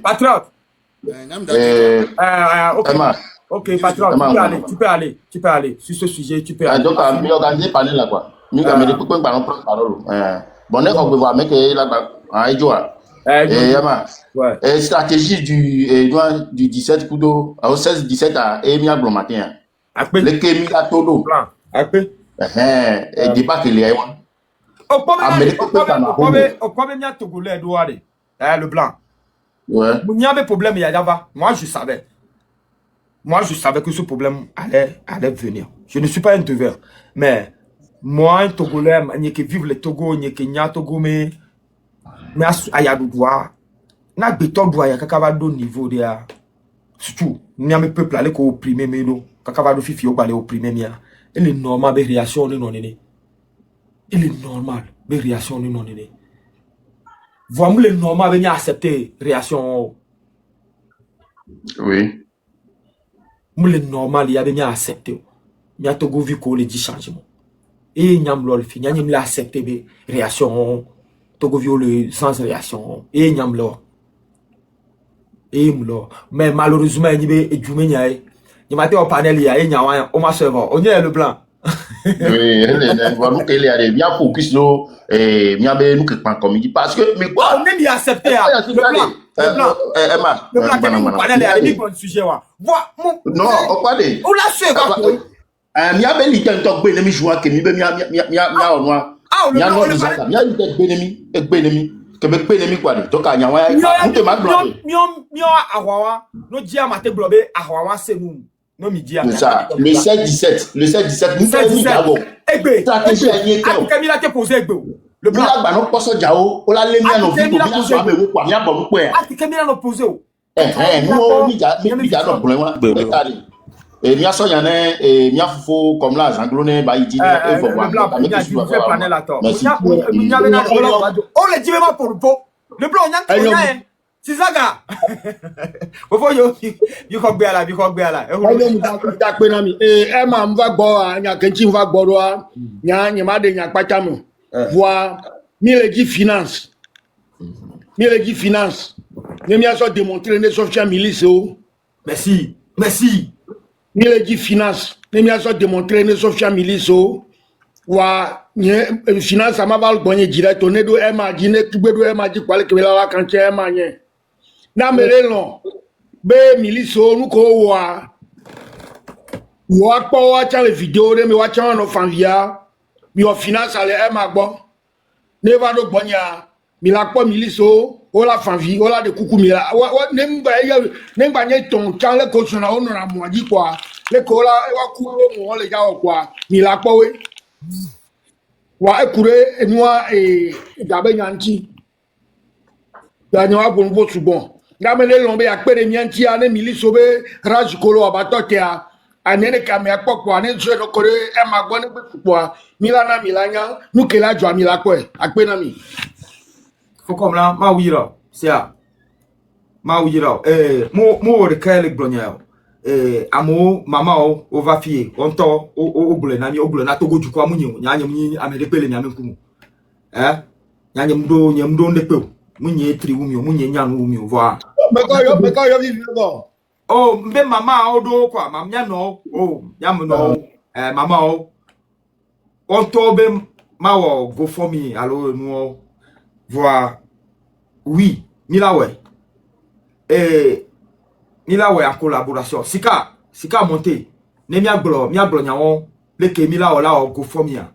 Speaker 1: Patriote. Ok, patriote, tu peux aller. Sur ce sujet, tu peux aller.
Speaker 7: Donc, on organise parler là, quoi. Nous, on me dit pourquoi on parle parole. Bon, on peut voir, mais là-bas, stratégie du 17 Kudo, au 16-17 à Emia Blomatin. Le Kémi à Todo. Et débat qu'il y a.
Speaker 1: Au premier Togolais, le blanc.
Speaker 7: Ouais.
Speaker 1: Il y avait problème, il y avait. Moi, je savais que ce problème allait venir. Je ne suis pas un deveur. Mais moi, un Togolais, il y a qui vivent le Togo, il y a qui n'y a Togo, mais ayadoudoua na beto doua ya kakava do niveau de ya surtout n'y a me peuple aller ko opprimer melo kakava do fifi o balé opprimer mia il est normal be réaction ni non né il est normal be réaction ni non né Vraiment, le normal venir accepter réaction.
Speaker 7: Oui.
Speaker 1: Moi, le normal, il y a venir accepter. Il y a tout vu qu'on le dit changement. Et il y a le fait, il y a une accepter réaction. Tout vu le sans réaction. Et il y a et mais malheureusement, il y a du ménia. Il m'a dit au panel, il y a un on m'a servi. On y est le blanc.
Speaker 7: Oui, nous qu'il y a des bien focus nous et bien nous que pas comme il parce que mais quoi
Speaker 1: On est bien accepté le blanc. Le blanc qui est panel est avec un sujet wa. Vois mon
Speaker 7: non, on pas de.
Speaker 1: On l'a su va quoi.
Speaker 7: Mia be li tan tok benemi joa ke mi be mia onwa.
Speaker 1: Ah, le
Speaker 7: Mia
Speaker 1: blanc,
Speaker 7: no di ça. Mia li tek benemi ke be benemi kwa de. To ka nya wa. Mu te ma bloqué.
Speaker 1: Mio awawa no dia mate bloqué awawa c'est nous. Non midi
Speaker 7: C'est ça. Le 7-17, nous sommes mis d'abord.
Speaker 1: Egbe.
Speaker 7: Stratégie à nier
Speaker 1: quand Camila te posé egbe. Le blanc.
Speaker 7: Là ba no poso jao, o la le mia no vi ko so abe wo kwa mia bo mu pe.
Speaker 1: Ah, Camila no posé o.
Speaker 7: Nous mi ja no problème wa. Et mia so yan et mia fofo comme là Jean-Claude ba yi di e fo wa.
Speaker 1: Le blanc, il fait panel à toi. On le dit vraiment pour le pot. Le blanc, on y a c'est ça, gars. Before you come be alive, you come be alive.
Speaker 6: Emma mva gbo nya kenchi mva gbo nya ma de nya patamu. Voir milegi finance. Milegi finance. Ne mi a so démontrer les social milice.
Speaker 1: Merci. Merci.
Speaker 6: Milegi finance. Ne mi a so démontrer les social milice. Wa finance ma val bonye direct on do Emma dine tubedo Emma di kwale kebela wa kanche Emma nye. Na mere long be miliso nu ko wa pa wa cha le video de me wa cha no fanvia mi o finance ale e ma gbo never do gbonya mi la po miliso o la fanvi o la de kuku mi la nemba nye ton cha le ko suna o no na mo ji kwa le ko la wa ku mo le ja o kwa mi la po we wa ekure enua dabe nyanti da nyawa bonbo subon Gamele lombe akpere mianti ane miliso be rajikolo abatote a anene kame akpokpo ane jwe no kore e magbone be fupwa milana milanya nukela jwa milakwe akpe na mi
Speaker 1: Faut comme là ma wira c'est à ma wira mo rekele glonya amo mama o va fie onto o bule na mi o bule na togo jukwa munyi nyanye munyi amerepele nyame kumu nyanye mdo ndepe munye tri wumi munye nyanu wumi voa
Speaker 6: meko yo vivi go
Speaker 1: oh mbe mama odo kwa mamnya no yam no mama on tobe mawo go for me allo no voa oui milawe en collaboration sika monter ne mi aglo nyawo le ke milawe la go for me